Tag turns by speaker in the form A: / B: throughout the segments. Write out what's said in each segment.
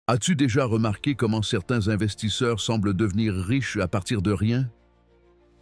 A: As-tu déjà remarqué comment certains investisseurs semblent devenir riches à partir de rien?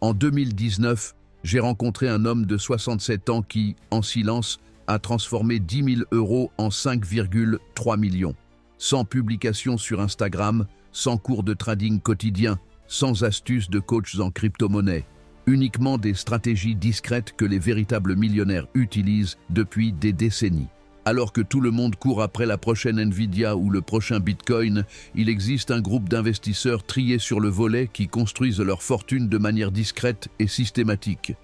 A: En 2019, j'ai rencontré un homme de 67 ans qui, en silence, a transformé 10 000 euros en 5,3 millions. Sans publication sur Instagram, sans cours de trading quotidien, sans astuces de coachs en crypto-monnaie. Uniquement des stratégies discrètes que les véritables millionnaires utilisent depuis des décennies. Alors que tout le monde court après la prochaine Nvidia ou le prochain Bitcoin, il existe un groupe d'investisseurs triés sur le volet qui construisent leur fortune de manière discrète et systématique.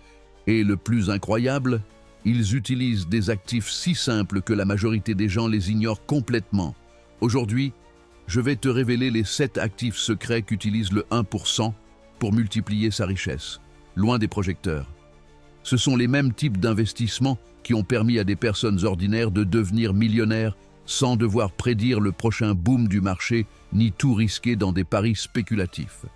A: Et le plus incroyable, ils utilisent des actifs si simples que la majorité des gens les ignorent complètement. Aujourd'hui, je vais te révéler les 7 actifs secrets qu'utilise le 1% pour multiplier sa richesse, loin des projecteurs. Ce sont les mêmes types d'investissements qui ont permis à des personnes ordinaires de devenir millionnaires sans devoir prédire le prochain boom du marché ni tout risquer dans des paris spéculatifs.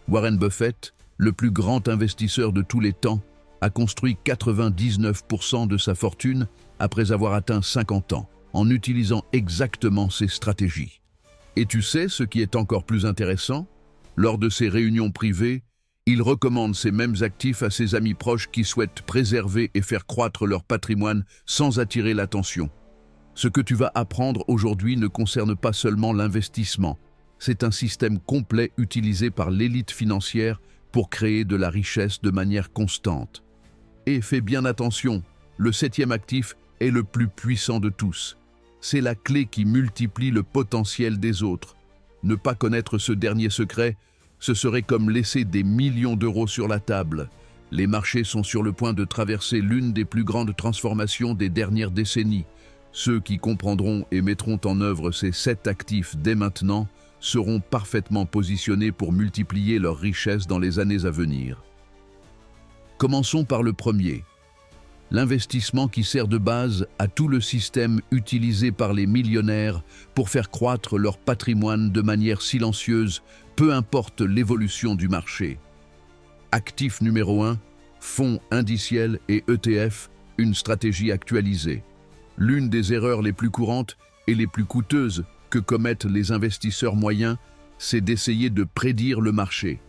A: Warren Buffett, le plus grand investisseur de tous les temps, a construit 99% de sa fortune après avoir atteint 50 ans, en utilisant exactement ces stratégies. Et tu sais ce qui est encore plus intéressant? Lors de ses réunions privées, il recommande ces mêmes actifs à ses amis proches qui souhaitent préserver et faire croître leur patrimoine sans attirer l'attention. Ce que tu vas apprendre aujourd'hui ne concerne pas seulement l'investissement. C'est un système complet utilisé par l'élite financière pour créer de la richesse de manière constante. Et fais bien attention, le 7e actif est le plus puissant de tous. C'est la clé qui multiplie le potentiel des autres. Ne pas connaître ce dernier secret, ce serait comme laisser des millions d'euros sur la table. Les marchés sont sur le point de traverser l'une des plus grandes transformations des dernières décennies. Ceux qui comprendront et mettront en œuvre ces 7 actifs dès maintenant seront parfaitement positionnés pour multiplier leur richesse dans les années à venir. Commençons par le premier. L'investissement qui sert de base à tout le système utilisé par les millionnaires pour faire croître leur patrimoine de manière silencieuse, peu importe l'évolution du marché. Actif numéro 1, fonds indiciels et ETF, une stratégie actualisée. L'une des erreurs les plus courantes et les plus coûteuses que commettent les investisseurs moyens, c'est d'essayer de prédire le marché.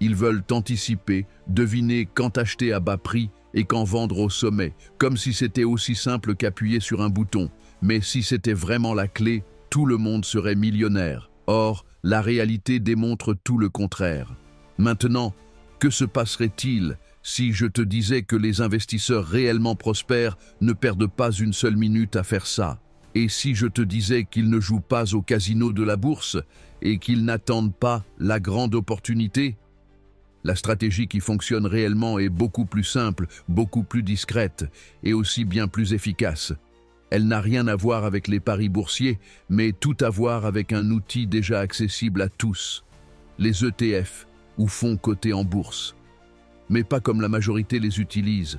A: Ils veulent anticiper, deviner quand acheter à bas prix et quand vendre au sommet, comme si c'était aussi simple qu'appuyer sur un bouton. Mais si c'était vraiment la clé, tout le monde serait millionnaire. Or, la réalité démontre tout le contraire. Maintenant, que se passerait-il si je te disais que les investisseurs réellement prospères ne perdent pas une seule minute à faire ça? Et si je te disais qu'ils ne jouent pas au casino de la bourse et qu'ils n'attendent pas la grande opportunité? La stratégie qui fonctionne réellement est beaucoup plus simple, beaucoup plus discrète et aussi bien plus efficace. Elle n'a rien à voir avec les paris boursiers, mais tout à voir avec un outil déjà accessible à tous. Les ETF, ou fonds cotés en bourse. Mais pas comme la majorité les utilise.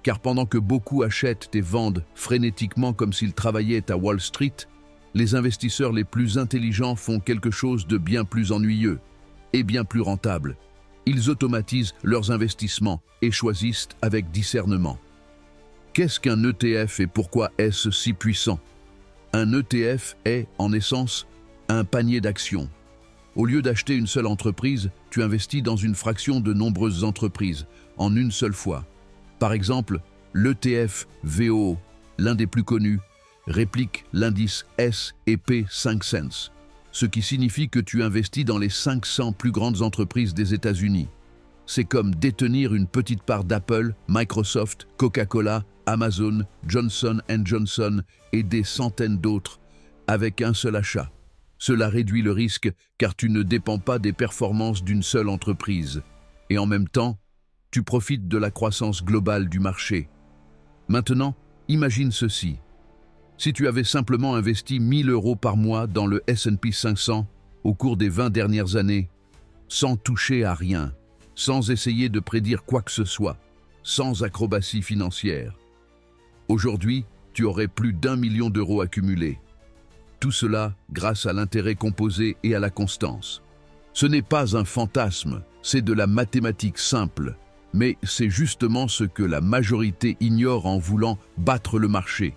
A: Car pendant que beaucoup achètent et vendent frénétiquement comme s'ils travaillaient à Wall Street, les investisseurs les plus intelligents font quelque chose de bien plus ennuyeux et bien plus rentable. Ils automatisent leurs investissements et choisissent avec discernement. Qu'est-ce qu'un ETF et pourquoi est-ce si puissant? Un ETF est, en essence, un panier d'actions. Au lieu d'acheter une seule entreprise, tu investis dans une fraction de nombreuses entreprises, en une seule fois. Par exemple, l'ETF VOO, l'un des plus connus, réplique l'indice S&P 500, ce qui signifie que tu investis dans les 500 plus grandes entreprises des États-Unis. C'est comme détenir une petite part d'Apple, Microsoft, Coca-Cola, Amazon, Johnson & Johnson et des centaines d'autres, avec un seul achat. Cela réduit le risque car tu ne dépends pas des performances d'une seule entreprise. Et en même temps, tu profites de la croissance globale du marché. Maintenant, imagine ceci. Si tu avais simplement investi 1 000 euros par mois dans le S&P 500 au cours des 20 dernières années, sans toucher à rien, sans essayer de prédire quoi que ce soit, sans acrobatie financière. Aujourd'hui, tu aurais plus d'1 million d'euros accumulés. Tout cela grâce à l'intérêt composé et à la constance. Ce n'est pas un fantasme, c'est de la mathématique simple, mais c'est justement ce que la majorité ignore en voulant battre le marché.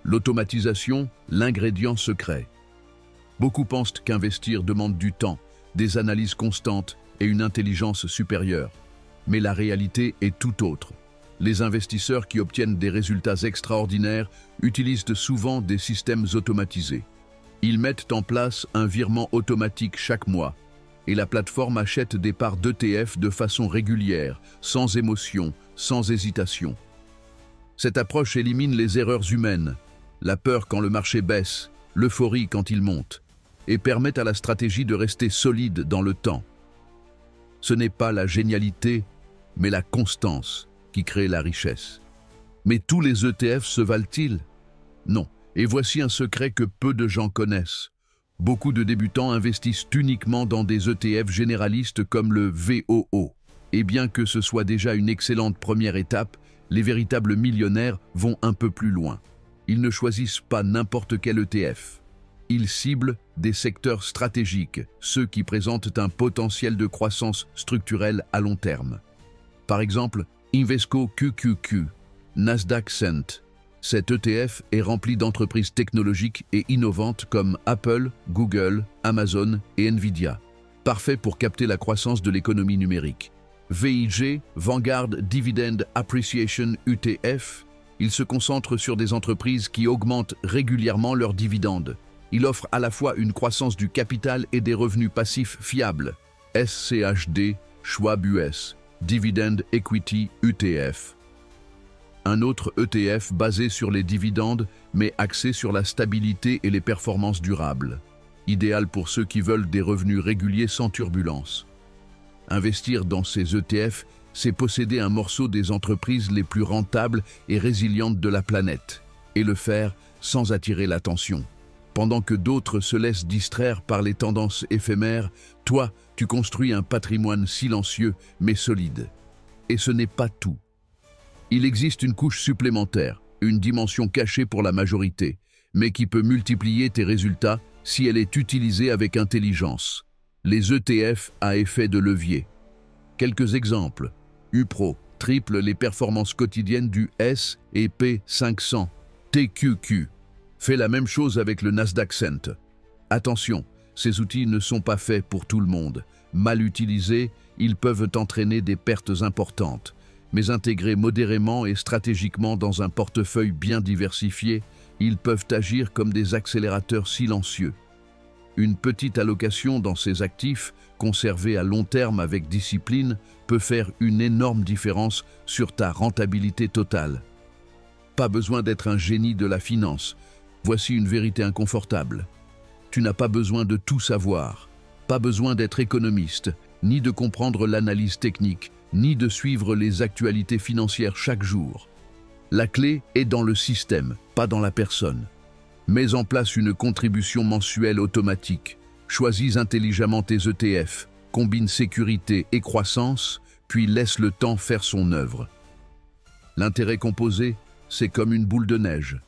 A: L'automatisation, l'ingrédient secret. Beaucoup pensent qu'investir demande du temps, des analyses constantes et une intelligence supérieure. Mais la réalité est tout autre. Les investisseurs qui obtiennent des résultats extraordinaires utilisent souvent des systèmes automatisés. Ils mettent en place un virement automatique chaque mois et la plateforme achète des parts d'ETF de façon régulière, sans émotion, sans hésitation. Cette approche élimine les erreurs humaines, la peur quand le marché baisse, l'euphorie quand il monte, et permet à la stratégie de rester solide dans le temps. Ce n'est pas la génialité, mais la constance qui crée la richesse. Mais tous les ETF se valent-ils? Non. Et voici un secret que peu de gens connaissent. Beaucoup de débutants investissent uniquement dans des ETF généralistes comme le VOO. Et bien que ce soit déjà une excellente première étape, les véritables millionnaires vont un peu plus loin. Ils ne choisissent pas n'importe quel ETF. Ils ciblent des secteurs stratégiques, ceux qui présentent un potentiel de croissance structurelle à long terme. Par exemple, Invesco QQQ, Nasdaq Cent. Cet ETF est rempli d'entreprises technologiques et innovantes comme Apple, Google, Amazon et Nvidia. Parfait pour capter la croissance de l'économie numérique. VIG, Vanguard Dividend Appreciation ETF, il se concentre sur des entreprises qui augmentent régulièrement leurs dividendes. Il offre à la fois une croissance du capital et des revenus passifs fiables. SCHD, Schwab US, Dividend Equity ETF. Un autre ETF basé sur les dividendes, mais axé sur la stabilité et les performances durables. Idéal pour ceux qui veulent des revenus réguliers sans turbulence. Investir dans ces ETF, c'est posséder un morceau des entreprises les plus rentables et résilientes de la planète, et le faire sans attirer l'attention. Pendant que d'autres se laissent distraire par les tendances éphémères, toi, tu construis un patrimoine silencieux mais solide. Et ce n'est pas tout. Il existe une couche supplémentaire, une dimension cachée pour la majorité, mais qui peut multiplier tes résultats si elle est utilisée avec intelligence. Les ETF à effet de levier. Quelques exemples. UPRO triple les performances quotidiennes du S&P 500. TQQ fait la même chose avec le Nasdaq Cent. Attention, ces outils ne sont pas faits pour tout le monde. Mal utilisés, ils peuvent entraîner des pertes importantes. Mais intégrés modérément et stratégiquement dans un portefeuille bien diversifié, ils peuvent agir comme des accélérateurs silencieux. Une petite allocation dans ces actifs, conservée à long terme avec discipline, peut faire une énorme différence sur ta rentabilité totale. Pas besoin d'être un génie de la finance. Voici une vérité inconfortable. Tu n'as pas besoin de tout savoir, pas besoin d'être économiste, ni de comprendre l'analyse technique, ni de suivre les actualités financières chaque jour. La clé est dans le système, pas dans la personne. Mets en place une contribution mensuelle automatique. Choisis intelligemment tes ETF, combine sécurité et croissance, puis laisse le temps faire son œuvre. L'intérêt composé, c'est comme une boule de neige.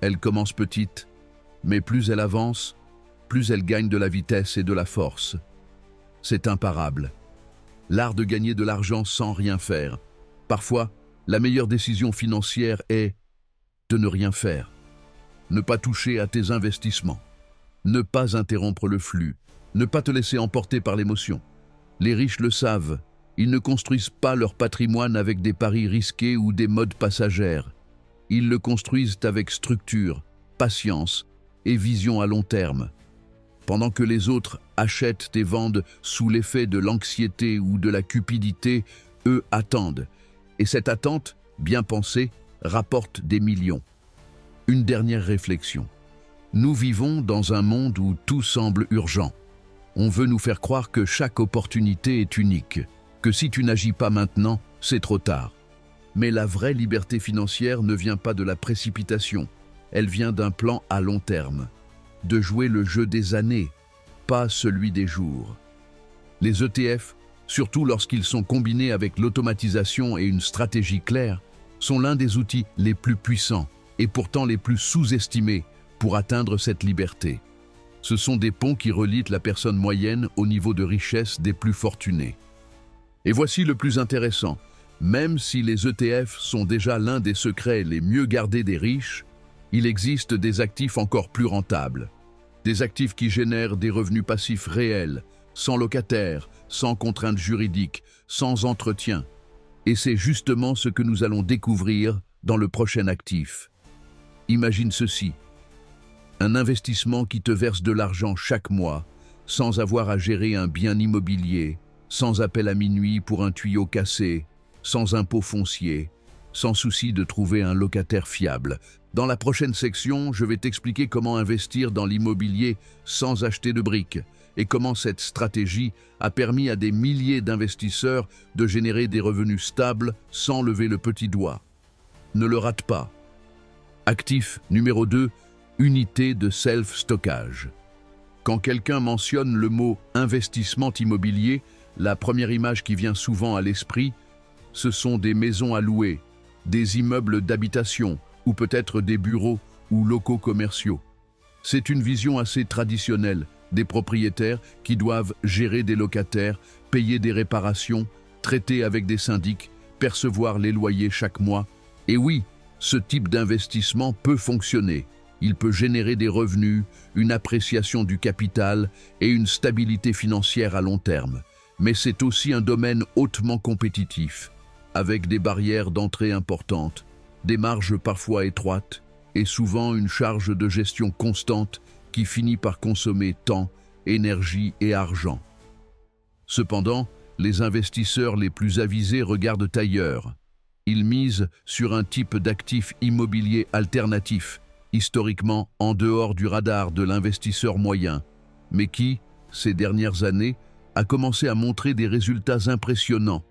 A: Elle commence petite, mais plus elle avance, plus elle gagne de la vitesse et de la force. C'est imparable. L'art de gagner de l'argent sans rien faire. Parfois, la meilleure décision financière est de ne rien faire. Ne pas toucher à tes investissements. Ne pas interrompre le flux. Ne pas te laisser emporter par l'émotion. Les riches le savent. Ils ne construisent pas leur patrimoine avec des paris risqués ou des modes passagères. Ils le construisent avec structure, patience et vision à long terme. Pendant que les autres achètent et vendent sous l'effet de l'anxiété ou de la cupidité, eux attendent. Et cette attente, bien pensée, rapporte des millions. Une dernière réflexion. Nous vivons dans un monde où tout semble urgent. On veut nous faire croire que chaque opportunité est unique, que si tu n'agis pas maintenant, c'est trop tard. Mais la vraie liberté financière ne vient pas de la précipitation, elle vient d'un plan à long terme. De jouer le jeu des années, pas celui des jours. Les ETF, surtout lorsqu'ils sont combinés avec l'automatisation et une stratégie claire, sont l'un des outils les plus puissants et pourtant les plus sous-estimés pour atteindre cette liberté. Ce sont des ponts qui relient la personne moyenne au niveau de richesse des plus fortunés. Et voici le plus intéressant. Même si les ETF sont déjà l'un des secrets les mieux gardés des riches, il existe des actifs encore plus rentables. Des actifs qui génèrent des revenus passifs réels, sans locataire, sans contraintes juridiques, sans entretien. Et c'est justement ce que nous allons découvrir dans le prochain actif. Imagine ceci. Un investissement qui te verse de l'argent chaque mois, sans avoir à gérer un bien immobilier, sans appel à minuit pour un tuyau cassé, sans impôt foncier, sans souci de trouver un locataire fiable. Dans la prochaine section, je vais t'expliquer comment investir dans l'immobilier sans acheter de briques et comment cette stratégie a permis à des milliers d'investisseurs de générer des revenus stables sans lever le petit doigt. Ne le rate pas. Actif numéro 2, unité de self-stockage. Quand quelqu'un mentionne le mot investissement immobilier, la première image qui vient souvent à l'esprit, ce sont des maisons à louer, des immeubles d'habitation ou peut-être des bureaux ou locaux commerciaux. C'est une vision assez traditionnelle des propriétaires qui doivent gérer des locataires, payer des réparations, traiter avec des syndics, percevoir les loyers chaque mois. Et oui, ce type d'investissement peut fonctionner. Il peut générer des revenus, une appréciation du capital et une stabilité financière à long terme. Mais c'est aussi un domaine hautement compétitif, avec des barrières d'entrée importantes, des marges parfois étroites et souvent une charge de gestion constante qui finit par consommer temps, énergie et argent. Cependant, les investisseurs les plus avisés regardent ailleurs. Ils misent sur un type d'actif immobilier alternatif, historiquement en dehors du radar de l'investisseur moyen, mais qui, ces dernières années, a commencé à montrer des résultats impressionnants.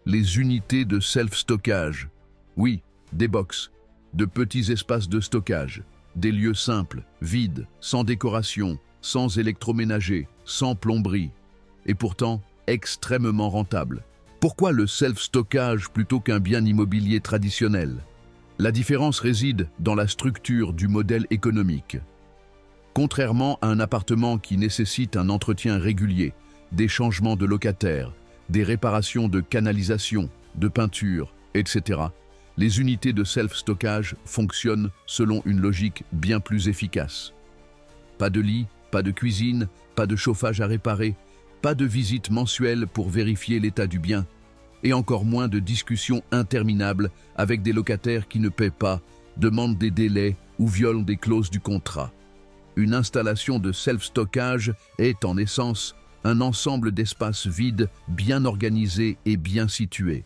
A: Les unités de self-stockage. Oui, des box, de petits espaces de stockage, des lieux simples, vides, sans décoration, sans électroménager, sans plomberie, et pourtant extrêmement rentables. Pourquoi le self-stockage plutôt qu'un bien immobilier traditionnel? La différence réside dans la structure du modèle économique. Contrairement à un appartement qui nécessite un entretien régulier, des changements de locataires, des réparations de canalisation, de peinture, etc., les unités de self-stockage fonctionnent selon une logique bien plus efficace. Pas de lit, pas de cuisine, pas de chauffage à réparer, pas de visite mensuelle pour vérifier l'état du bien, et encore moins de discussions interminables avec des locataires qui ne paient pas, demandent des délais ou violent des clauses du contrat. Une installation de self-stockage est en essence un ensemble d'espaces vides, bien organisés et bien situés.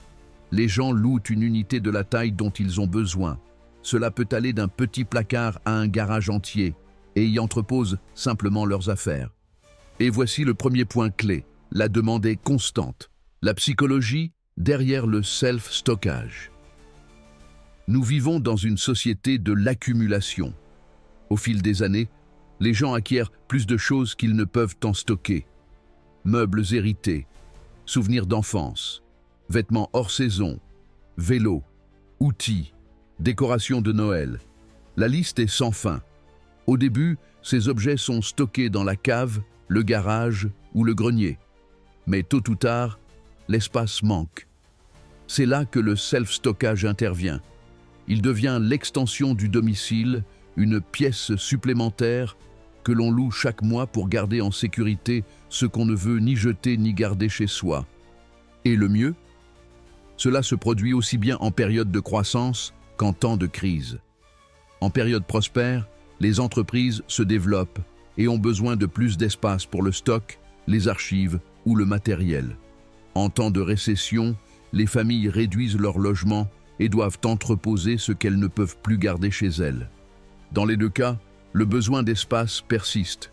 A: Les gens louent une unité de la taille dont ils ont besoin. Cela peut aller d'un petit placard à un garage entier et y entreposent simplement leurs affaires. Et voici le premier point clé. La demande est constante. La psychologie derrière le self-stockage. Nous vivons dans une société de l'accumulation. Au fil des années, les gens acquièrent plus de choses qu'ils ne peuvent en stocker. Meubles hérités, souvenirs d'enfance, vêtements hors saison, vélos, outils, décorations de Noël. La liste est sans fin. Au début, ces objets sont stockés dans la cave, le garage ou le grenier. Mais tôt ou tard, l'espace manque. C'est là que le self-stockage intervient. Il devient l'extension du domicile, une pièce supplémentaire que l'on loue chaque mois pour garder en sécurité ce qu'on ne veut ni jeter ni garder chez soi. Et le mieux? Cela se produit aussi bien en période de croissance qu'en temps de crise. En période prospère, les entreprises se développent et ont besoin de plus d'espace pour le stock, les archives ou le matériel. En temps de récession, les familles réduisent leur logement et doivent entreposer ce qu'elles ne peuvent plus garder chez elles. Dans les deux cas, le besoin d'espace persiste.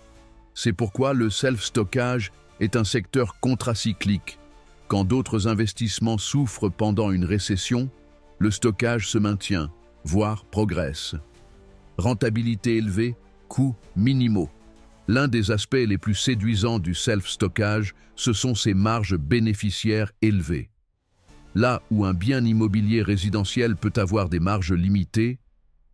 A: C'est pourquoi le self-stockage est un secteur contracyclique. Quand d'autres investissements souffrent pendant une récession, le stockage se maintient, voire progresse. Rentabilité élevée, coûts minimaux. L'un des aspects les plus séduisants du self-stockage, ce sont ses marges bénéficiaires élevées. Là où un bien immobilier résidentiel peut avoir des marges limitées,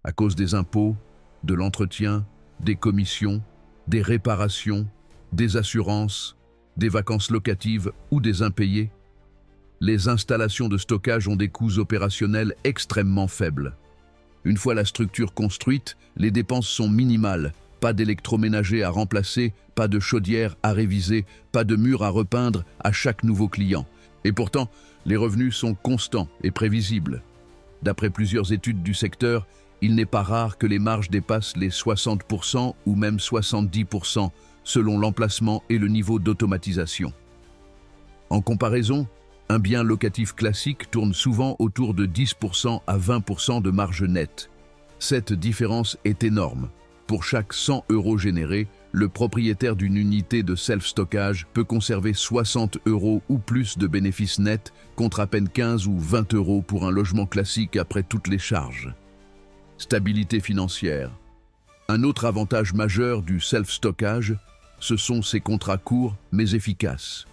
A: à cause des impôts, de l'entretien, des commissions, des réparations, des assurances, des vacances locatives ou des impayés, les installations de stockage ont des coûts opérationnels extrêmement faibles. Une fois la structure construite, les dépenses sont minimales, Pas d'électroménager à remplacer, pas de chaudière à réviser, pas de mur à repeindre à chaque nouveau client. Et pourtant, les revenus sont constants et prévisibles. D'après plusieurs études du secteur, il n'est pas rare que les marges dépassent les 60% ou même 70% selon l'emplacement et le niveau d'automatisation. En comparaison, un bien locatif classique tourne souvent autour de 10% à 20% de marge nette. Cette différence est énorme. Pour chaque 100 € générés, le propriétaire d'une unité de self-stockage peut conserver 60 € ou plus de bénéfices nets contre à peine 15 ou 20 € pour un logement classique après toutes les charges. Stabilité financière. Un autre avantage majeur du self-stockage, ce sont ses contrats courts mais efficaces.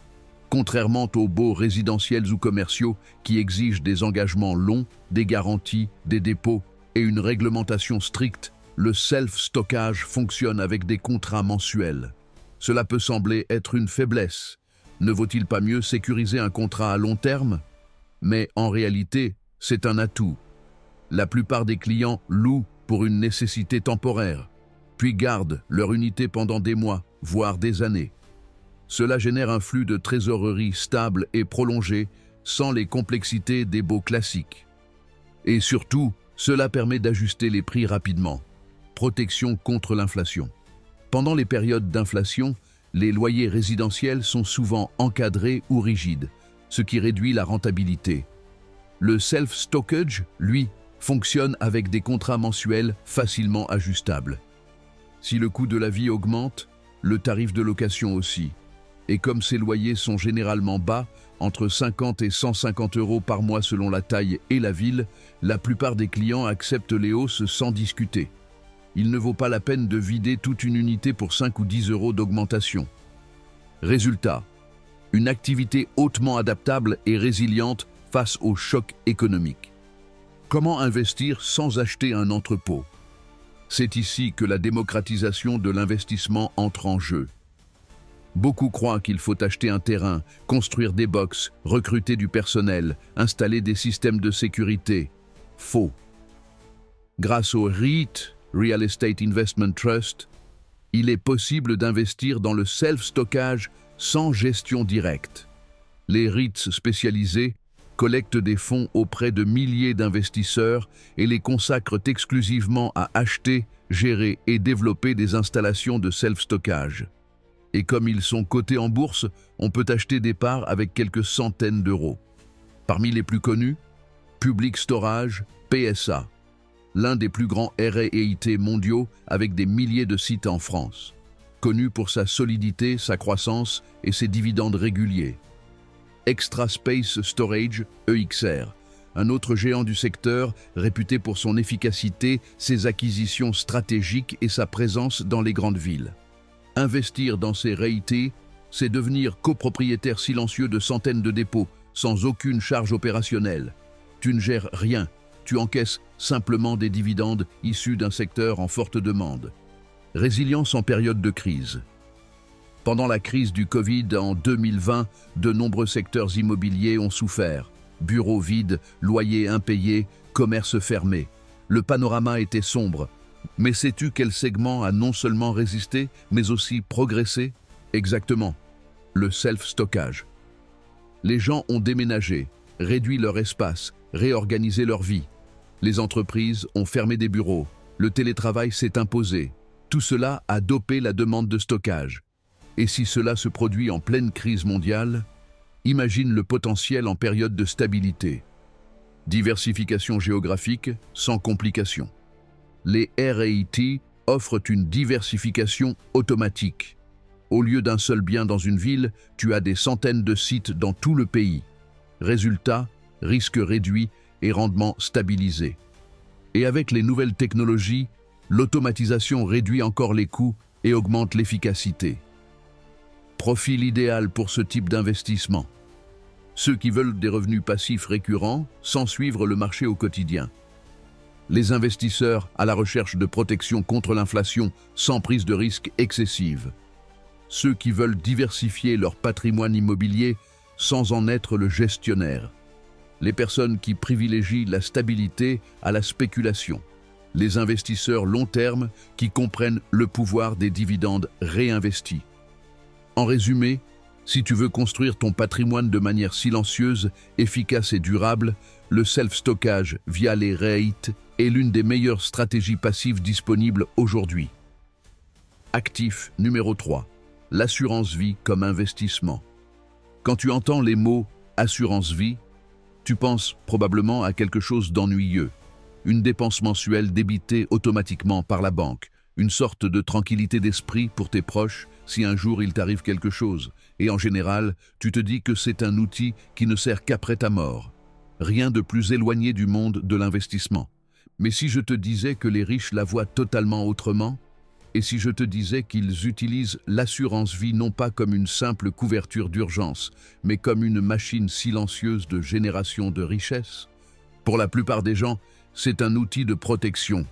A: Contrairement aux baux résidentiels ou commerciaux qui exigent des engagements longs, des garanties, des dépôts et une réglementation stricte, le self-stockage fonctionne avec des contrats mensuels. Cela peut sembler être une faiblesse. Ne vaut-il pas mieux sécuriser un contrat à long terme? Mais en réalité, c'est un atout. La plupart des clients louent pour une nécessité temporaire, puis gardent leur unité pendant des mois, voire des années. Cela génère un flux de trésorerie stable et prolongé, sans les complexités des baux classiques. Et surtout, cela permet d'ajuster les prix rapidement. Protection contre l'inflation. Pendant les périodes d'inflation, les loyers résidentiels sont souvent encadrés ou rigides, ce qui réduit la rentabilité. Le self-stockage, lui, fonctionne avec des contrats mensuels facilement ajustables. Si le coût de la vie augmente, le tarif de location aussi. Et comme ces loyers sont généralement bas, entre 50 et 150 € par mois selon la taille et la ville, la plupart des clients acceptent les hausses sans discuter. Il ne vaut pas la peine de vider toute une unité pour 5 ou 10 € d'augmentation. Résultat, une activité hautement adaptable et résiliente face aux chocs économiques. Comment investir sans acheter un entrepôt? C'est ici que la démocratisation de l'investissement entre en jeu. Beaucoup croient qu'il faut acheter un terrain, construire des box, recruter du personnel, installer des systèmes de sécurité. Faux. Grâce au REIT, Real Estate Investment Trust, il est possible d'investir dans le self-stockage sans gestion directe. Les REITs spécialisés collectent des fonds auprès de milliers d'investisseurs et les consacrent exclusivement à acheter, gérer et développer des installations de self-stockage. Et comme ils sont cotés en bourse, on peut acheter des parts avec quelques centaines d'euros. Parmi les plus connus, Public Storage, PSA, l'un des plus grands REIT mondiaux avec des milliers de sites en France, connu pour sa solidité, sa croissance et ses dividendes réguliers. Extra Space Storage, EXR, un autre géant du secteur réputé pour son efficacité, ses acquisitions stratégiques et sa présence dans les grandes villes. Investir dans ces REIT, c'est devenir copropriétaire silencieux de centaines de dépôts, sans aucune charge opérationnelle. Tu ne gères rien, tu encaisses simplement des dividendes issus d'un secteur en forte demande. Résilience en période de crise. Pendant la crise du Covid en 2020, de nombreux secteurs immobiliers ont souffert. Bureaux vides, loyers impayés, commerces fermés. Le panorama était sombre. Mais sais-tu quel segment a non seulement résisté, mais aussi progressé? Exactement, le self-stockage. Les gens ont déménagé, réduit leur espace, réorganisé leur vie. Les entreprises ont fermé des bureaux, le télétravail s'est imposé. Tout cela a dopé la demande de stockage. Et si cela se produit en pleine crise mondiale, imagine le potentiel en période de stabilité. Diversification géographique sans complications. Les REIT offrent une diversification automatique. Au lieu d'un seul bien dans une ville, tu as des centaines de sites dans tout le pays. Résultat, risque réduit et rendement stabilisé. Et avec les nouvelles technologies, l'automatisation réduit encore les coûts et augmente l'efficacité. Profil idéal pour ce type d'investissement. Ceux qui veulent des revenus passifs récurrents sans suivre le marché au quotidien. Les investisseurs à la recherche de protection contre l'inflation sans prise de risque excessive. Ceux qui veulent diversifier leur patrimoine immobilier sans en être le gestionnaire. Les personnes qui privilégient la stabilité à la spéculation. les investisseurs long terme qui comprennent le pouvoir des dividendes réinvestis. En résumé, si tu veux construire ton patrimoine de manière silencieuse, efficace et durable, le self-stockage via les REIT est l'une des meilleures stratégies passives disponibles aujourd'hui. Actif numéro 3. L'assurance vie comme investissement. Quand tu entends les mots « assurance vie », tu penses probablement à quelque chose d'ennuyeux. Une dépense mensuelle débitée automatiquement par la banque, une sorte de tranquillité d'esprit pour tes proches si un jour il t'arrive quelque chose. Et en général, tu te dis que c'est un outil qui ne sert qu'après ta mort. Rien de plus éloigné du monde de l'investissement. Mais si je te disais que les riches la voient totalement autrement, et si je te disais qu'ils utilisent l'assurance vie non pas comme une simple couverture d'urgence, mais comme une machine silencieuse de génération de richesse? Pour la plupart des gens, c'est un outil de protection.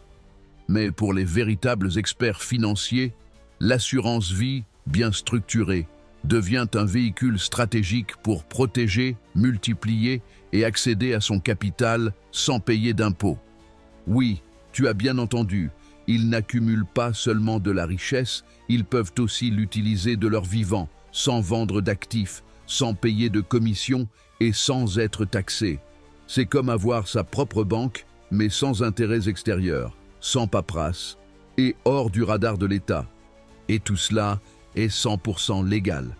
A: Mais pour les véritables experts financiers, l'assurance vie, bien structurée, devient un véhicule stratégique pour protéger, multiplier et accéder à son capital sans payer d'impôts. Oui, tu as bien entendu, ils n'accumulent pas seulement de la richesse, ils peuvent aussi l'utiliser de leur vivant, sans vendre d'actifs, sans payer de commissions et sans être taxés. C'est comme avoir sa propre banque, mais sans intérêts extérieurs, sans paperasse et hors du radar de l'État. Et tout cela est 100% légal.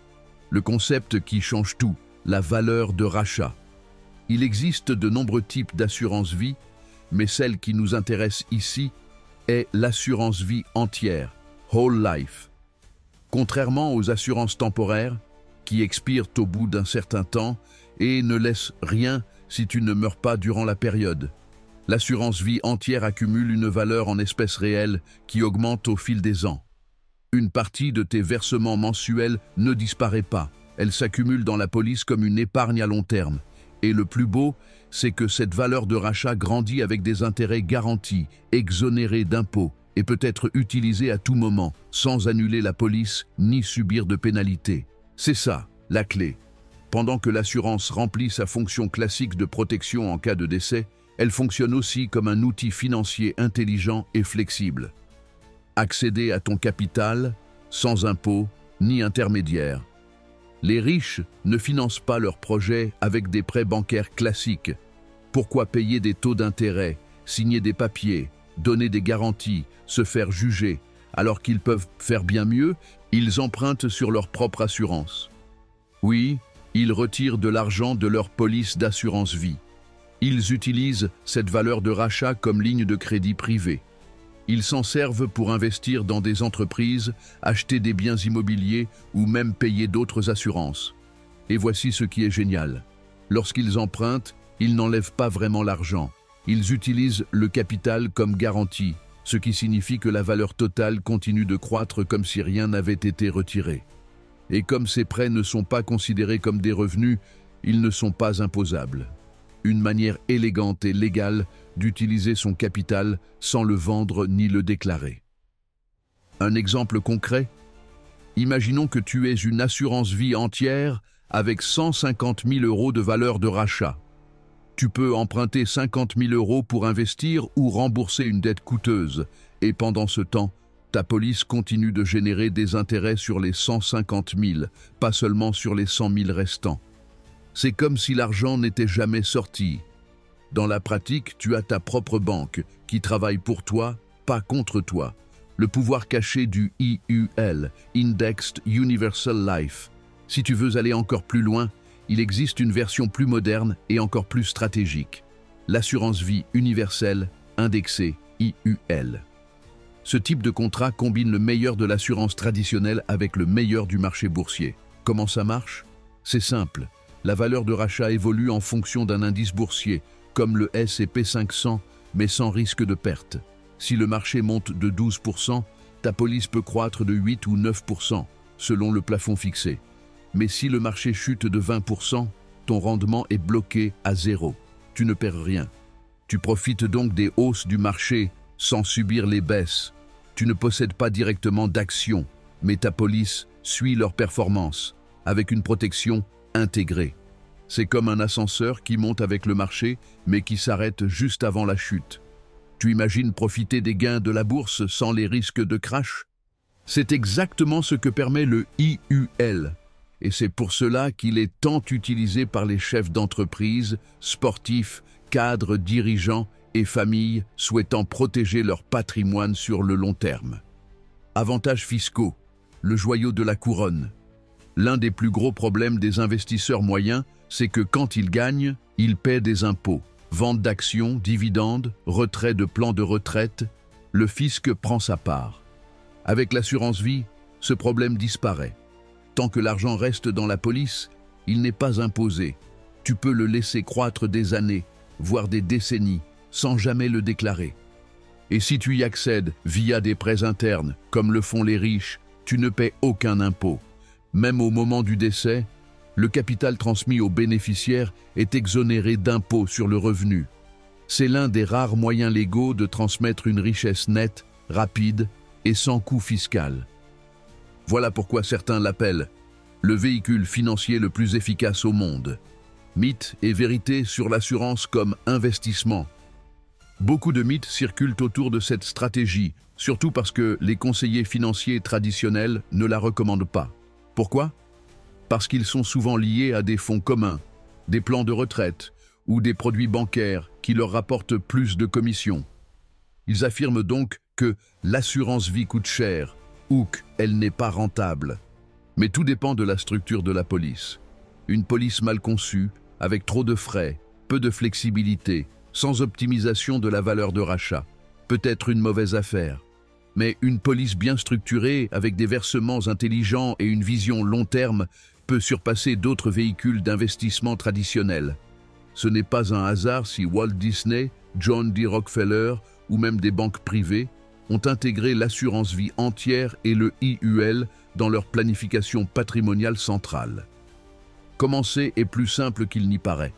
A: Le concept qui change tout, la valeur de rachat. Il existe de nombreux types d'assurance vie, mais celle qui nous intéresse ici est l'assurance vie entière, whole life. Contrairement aux assurances temporaires, qui expirent au bout d'un certain temps et ne laissent rien si tu ne meurs pas durant la période, l'assurance vie entière accumule une valeur en espèces réelles qui augmente au fil des ans. Une partie de tes versements mensuels ne disparaît pas, elle s'accumule dans la police comme une épargne à long terme. Et le plus beau, c'est que cette valeur de rachat grandit avec des intérêts garantis, exonérés d'impôts et peut être utilisée à tout moment, sans annuler la police ni subir de pénalités. C'est ça, la clé. Pendant que l'assurance remplit sa fonction classique de protection en cas de décès, elle fonctionne aussi comme un outil financier intelligent et flexible. Accéder à ton capital, sans impôts ni intermédiaires. Les riches ne financent pas leurs projets avec des prêts bancaires classiques. Pourquoi payer des taux d'intérêt, signer des papiers, donner des garanties, se faire juger, alors qu'ils peuvent faire bien mieux? Ils empruntent sur leur propre assurance. Oui, ils retirent de l'argent de leur police d'assurance vie. Ils utilisent cette valeur de rachat comme ligne de crédit privée. Ils s'en servent pour investir dans des entreprises, acheter des biens immobiliers ou même payer d'autres assurances. Et voici ce qui est génial. Lorsqu'ils empruntent, ils n'enlèvent pas vraiment l'argent. Ils utilisent le capital comme garantie, ce qui signifie que la valeur totale continue de croître comme si rien n'avait été retiré. Et comme ces prêts ne sont pas considérés comme des revenus, ils ne sont pas imposables. Une manière élégante et légale d'utiliser son capital sans le vendre ni le déclarer. Un exemple concret? Imaginons que tu aies une assurance vie entière avec 150 000 € de valeur de rachat. Tu peux emprunter 50 000 € pour investir ou rembourser une dette coûteuse, et pendant ce temps, ta police continue de générer des intérêts sur les 150 000, pas seulement sur les 100 000 restants. C'est comme si l'argent n'était jamais sorti. Dans la pratique, tu as ta propre banque qui travaille pour toi, pas contre toi. Le pouvoir caché du IUL, Indexed Universal Life. Si tu veux aller encore plus loin, il existe une version plus moderne et encore plus stratégique. L'assurance vie universelle, indexée IUL. Ce type de contrat combine le meilleur de l'assurance traditionnelle avec le meilleur du marché boursier. Comment ça marche? C'est simple. La valeur de rachat évolue en fonction d'un indice boursier, comme le S&P 500, mais sans risque de perte. Si le marché monte de 12%, ta police peut croître de 8 ou 9%, selon le plafond fixé. Mais si le marché chute de 20%, ton rendement est bloqué à zéro. Tu ne perds rien. Tu profites donc des hausses du marché sans subir les baisses. Tu ne possèdes pas directement d'actions, mais ta police suit leur performance, avec une protection intégrée. C'est comme un ascenseur qui monte avec le marché, mais qui s'arrête juste avant la chute. Tu imagines profiter des gains de la bourse sans les risques de crash? C'est exactement ce que permet le IUL. Et c'est pour cela qu'il est tant utilisé par les chefs d'entreprise, sportifs, cadres, dirigeants et familles souhaitant protéger leur patrimoine sur le long terme. Avantages fiscaux, le joyau de la couronne. L'un des plus gros problèmes des investisseurs moyens, c'est que quand ils gagnent, ils paient des impôts. Vente d'actions, dividendes, retrait de plans de retraite, le fisc prend sa part. Avec l'assurance vie, ce problème disparaît. Tant que l'argent reste dans la police, il n'est pas imposé. Tu peux le laisser croître des années, voire des décennies, sans jamais le déclarer. Et si tu y accèdes via des prêts internes, comme le font les riches, tu ne paies aucun impôt. Même au moment du décès, le capital transmis aux bénéficiaires est exonéré d'impôt sur le revenu. C'est l'un des rares moyens légaux de transmettre une richesse nette, rapide et sans coût fiscal. Voilà pourquoi certains l'appellent le véhicule financier le plus efficace au monde. Mythes et vérités sur l'assurance comme investissement. Beaucoup de mythes circulent autour de cette stratégie, surtout parce que les conseillers financiers traditionnels ne la recommandent pas. Pourquoi? Parce qu'ils sont souvent liés à des fonds communs, des plans de retraite ou des produits bancaires qui leur rapportent plus de commissions. Ils affirment donc que l'assurance vie coûte cher ou qu'elle n'est pas rentable. Mais tout dépend de la structure de la police. Une police mal conçue, avec trop de frais, peu de flexibilité, sans optimisation de la valeur de rachat, peut être une mauvaise affaire. Mais une police bien structurée, avec des versements intelligents et une vision long terme, peut surpasser d'autres véhicules d'investissement traditionnels. Ce n'est pas un hasard si Walt Disney, John D. Rockefeller ou même des banques privées ont intégré l'assurance vie entière et le IUL dans leur planification patrimoniale centrale. Commencer est plus simple qu'il n'y paraît.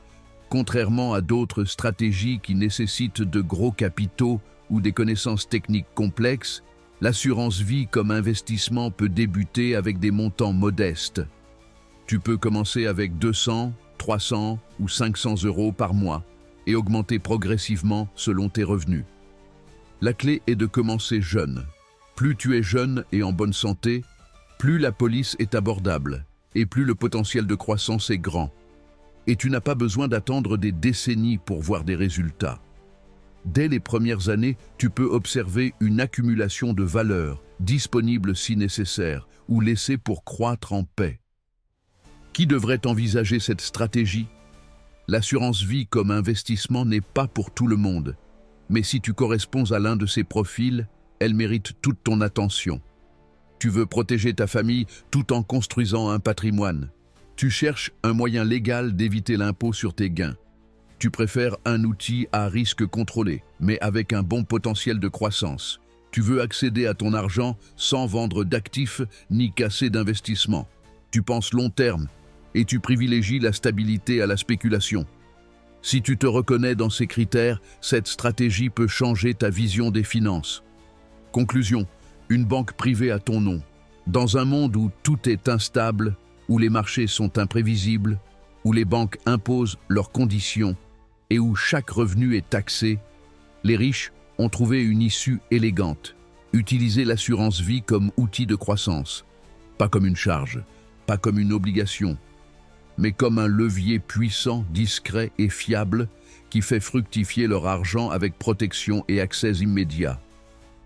A: Contrairement à d'autres stratégies qui nécessitent de gros capitaux ou des connaissances techniques complexes, l'assurance vie comme investissement peut débuter avec des montants modestes. Tu peux commencer avec 200, 300 ou 500 € par mois et augmenter progressivement selon tes revenus. La clé est de commencer jeune. Plus tu es jeune et en bonne santé, plus la police est abordable et plus le potentiel de croissance est grand. Et tu n'as pas besoin d'attendre des décennies pour voir des résultats. Dès les premières années, tu peux observer une accumulation de valeur, disponible si nécessaire, ou laissée pour croître en paix. Qui devrait envisager cette stratégie? L'assurance vie comme investissement n'est pas pour tout le monde, mais si tu corresponds à l'un de ces profils, elle mérite toute ton attention. Tu veux protéger ta famille tout en construisant un patrimoine. Tu cherches un moyen légal d'éviter l'impôt sur tes gains. Tu préfères un outil à risque contrôlé, mais avec un bon potentiel de croissance. Tu veux accéder à ton argent sans vendre d'actifs ni casser d'investissement. Tu penses long terme et tu privilégies la stabilité à la spéculation. Si tu te reconnais dans ces critères, cette stratégie peut changer ta vision des finances. Conclusion, une banque privée à ton nom. Dans un monde où tout est instable, où les marchés sont imprévisibles, où les banques imposent leurs conditions et où chaque revenu est taxé, les riches ont trouvé une issue élégante. Utiliser l'assurance vie comme outil de croissance, pas comme une charge, pas comme une obligation, mais comme un levier puissant, discret et fiable qui fait fructifier leur argent avec protection et accès immédiat.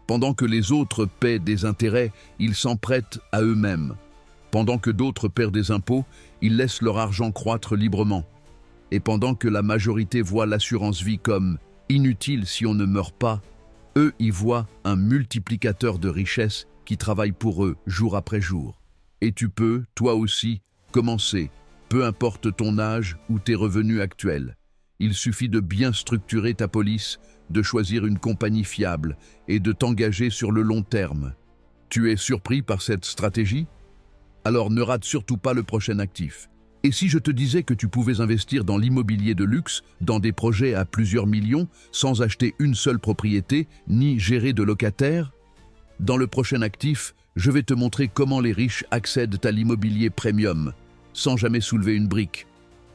A: Pendant que les autres paient des intérêts, ils s'en prêtent à eux-mêmes. Pendant que d'autres perdent des impôts, ils laissent leur argent croître librement. Et pendant que la majorité voit l'assurance vie comme inutile si on ne meurt pas, eux y voient un multiplicateur de richesse qui travaille pour eux jour après jour. Et tu peux, toi aussi, commencer, peu importe ton âge ou tes revenus actuels. Il suffit de bien structurer ta police, de choisir une compagnie fiable et de t'engager sur le long terme. Tu es surpris par cette stratégie? Alors ne rate surtout pas le prochain actif. Et si je te disais que tu pouvais investir dans l'immobilier de luxe, dans des projets à plusieurs millions, sans acheter une seule propriété, ni gérer de locataires? Dans le prochain actif, je vais te montrer comment les riches accèdent à l'immobilier premium, sans jamais soulever une brique.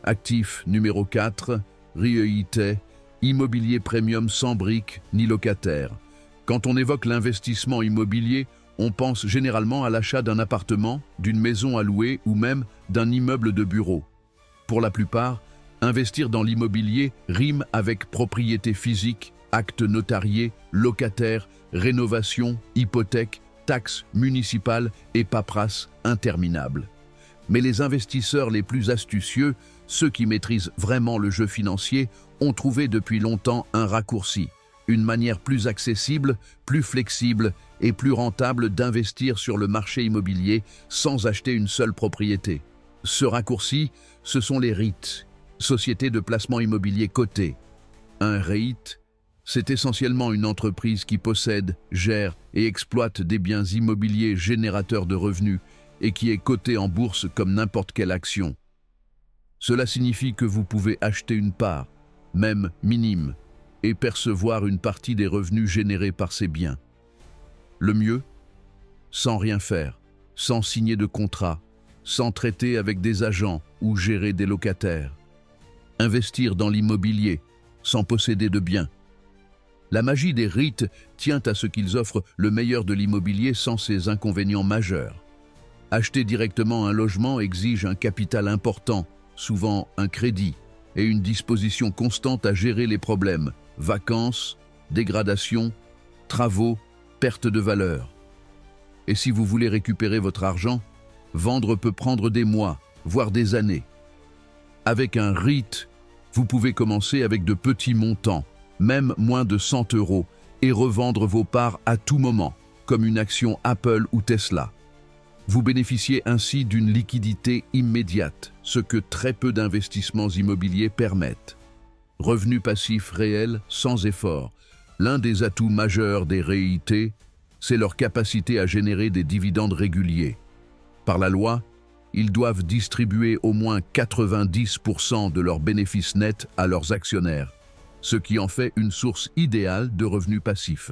A: Actif numéro 4, REIT, Immobilier premium sans briques ni locataire. Quand on évoque l'investissement immobilier, on pense généralement à l'achat d'un appartement, d'une maison à louer ou même d'un immeuble de bureau. Pour la plupart, investir dans l'immobilier rime avec propriété physique, actes notariés, locataires, rénovation, hypothèque, taxes municipales et paperasse interminables. Mais les investisseurs les plus astucieux, ceux qui maîtrisent vraiment le jeu financier, ont trouvé depuis longtemps un raccourci, une manière plus accessible, plus flexible et plus rentable d'investir sur le marché immobilier sans acheter une seule propriété. Ce raccourci, ce sont les REIT, Sociétés de placement immobilier cotées. Un REIT, c'est essentiellement une entreprise qui possède, gère et exploite des biens immobiliers générateurs de revenus et qui est cotée en bourse comme n'importe quelle action. Cela signifie que vous pouvez acheter une part, même minime, et percevoir une partie des revenus générés par ces biens. Le mieux, sans rien faire, sans signer de contrat, sans traiter avec des agents ou gérer des locataires. Investir dans l'immobilier, sans posséder de biens. La magie des REIT tient à ce qu'ils offrent le meilleur de l'immobilier sans ses inconvénients majeurs. Acheter directement un logement exige un capital important, souvent un crédit, et une disposition constante à gérer les problèmes, vacances, dégradation, travaux, perte de valeur. Et si vous voulez récupérer votre argent, vendre peut prendre des mois, voire des années. Avec un REIT, vous pouvez commencer avec de petits montants, même moins de 100 €, et revendre vos parts à tout moment, comme une action Apple ou Tesla. Vous bénéficiez ainsi d'une liquidité immédiate, ce que très peu d'investissements immobiliers permettent. Revenus passifs réels sans effort. L'un des atouts majeurs des REIT, c'est leur capacité à générer des dividendes réguliers. Par la loi, ils doivent distribuer au moins 90% de leurs bénéfices nets à leurs actionnaires, ce qui en fait une source idéale de revenus passifs.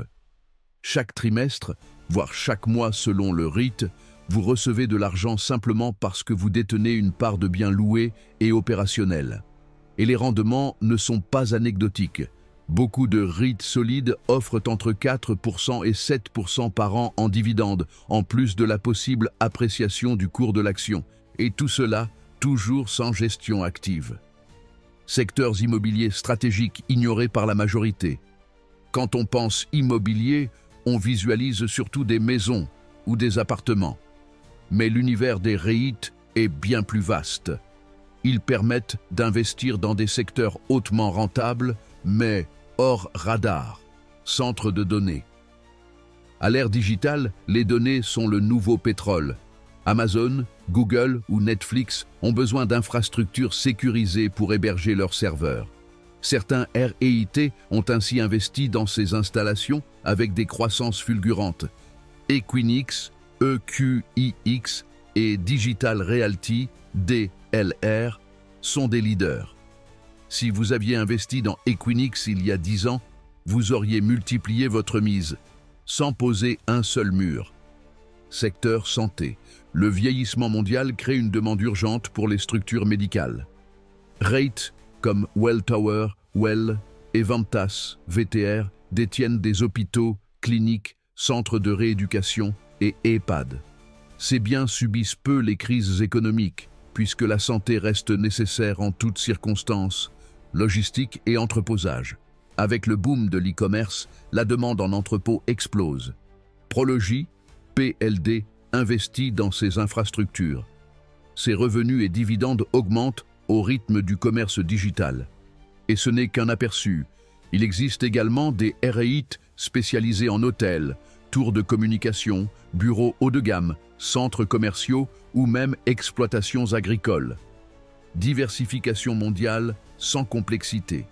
A: Chaque trimestre, voire chaque mois selon le REIT, vous recevez de l'argent simplement parce que vous détenez une part de biens loués et opérationnels. Et les rendements ne sont pas anecdotiques. Beaucoup de REIT solides offrent entre 4% et 7% par an en dividendes, en plus de la possible appréciation du cours de l'action. Et tout cela, toujours sans gestion active. Secteurs immobiliers stratégiques ignorés par la majorité. Quand on pense immobilier, on visualise surtout des maisons ou des appartements. Mais l'univers des REIT est bien plus vaste. Ils permettent d'investir dans des secteurs hautement rentables, mais hors radar, centres de données. À l'ère digitale, les données sont le nouveau pétrole. Amazon, Google ou Netflix ont besoin d'infrastructures sécurisées pour héberger leurs serveurs. Certains REIT ont ainsi investi dans ces installations avec des croissances fulgurantes. Equinix, EQIX et Digital Realty, DLR, sont des leaders. Si vous aviez investi dans Equinix il y a 10 ans, vous auriez multiplié votre mise, sans poser un seul mur. Secteur santé. Le vieillissement mondial crée une demande urgente pour les structures médicales. REIT, comme Welltower, Well et Ventas, VTR, détiennent des hôpitaux, cliniques, centres de rééducation et EHPAD. Ces biens subissent peu les crises économiques, puisque la santé reste nécessaire en toutes circonstances, logistique et entreposage. Avec le boom de l'e-commerce, la demande en entrepôt explose. Prologie, PLD, investit dans ces infrastructures. Ses revenus et dividendes augmentent au rythme du commerce digital. Et ce n'est qu'un aperçu. Il existe également des REIT spécialisés en hôtels, tours de communication, bureaux haut de gamme, centres commerciaux ou même exploitations agricoles. Diversification mondiale sans complexité.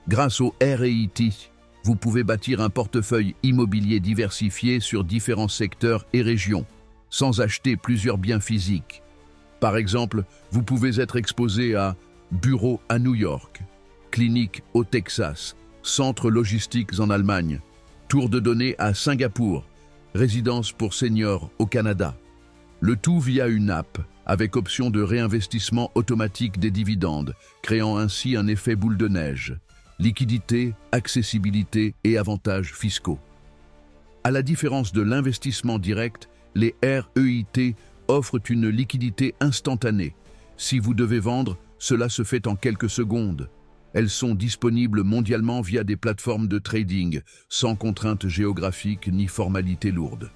A: Grâce aux REIT, vous pouvez bâtir un portefeuille immobilier diversifié sur différents secteurs et régions, sans acheter plusieurs biens physiques. Par exemple, vous pouvez être exposé à bureaux à New York, cliniques au Texas, centres logistiques en Allemagne, tours de données à Singapour, résidence pour seniors au Canada. Le tout via une app, avec option de réinvestissement automatique des dividendes, créant ainsi un effet boule de neige. liquidité, accessibilité et avantages fiscaux. À la différence de l'investissement direct, les REIT offrent une liquidité instantanée. Si vous devez vendre, cela se fait en quelques secondes. Elles sont disponibles mondialement via des plateformes de trading, sans contraintes géographiques ni formalités lourdes.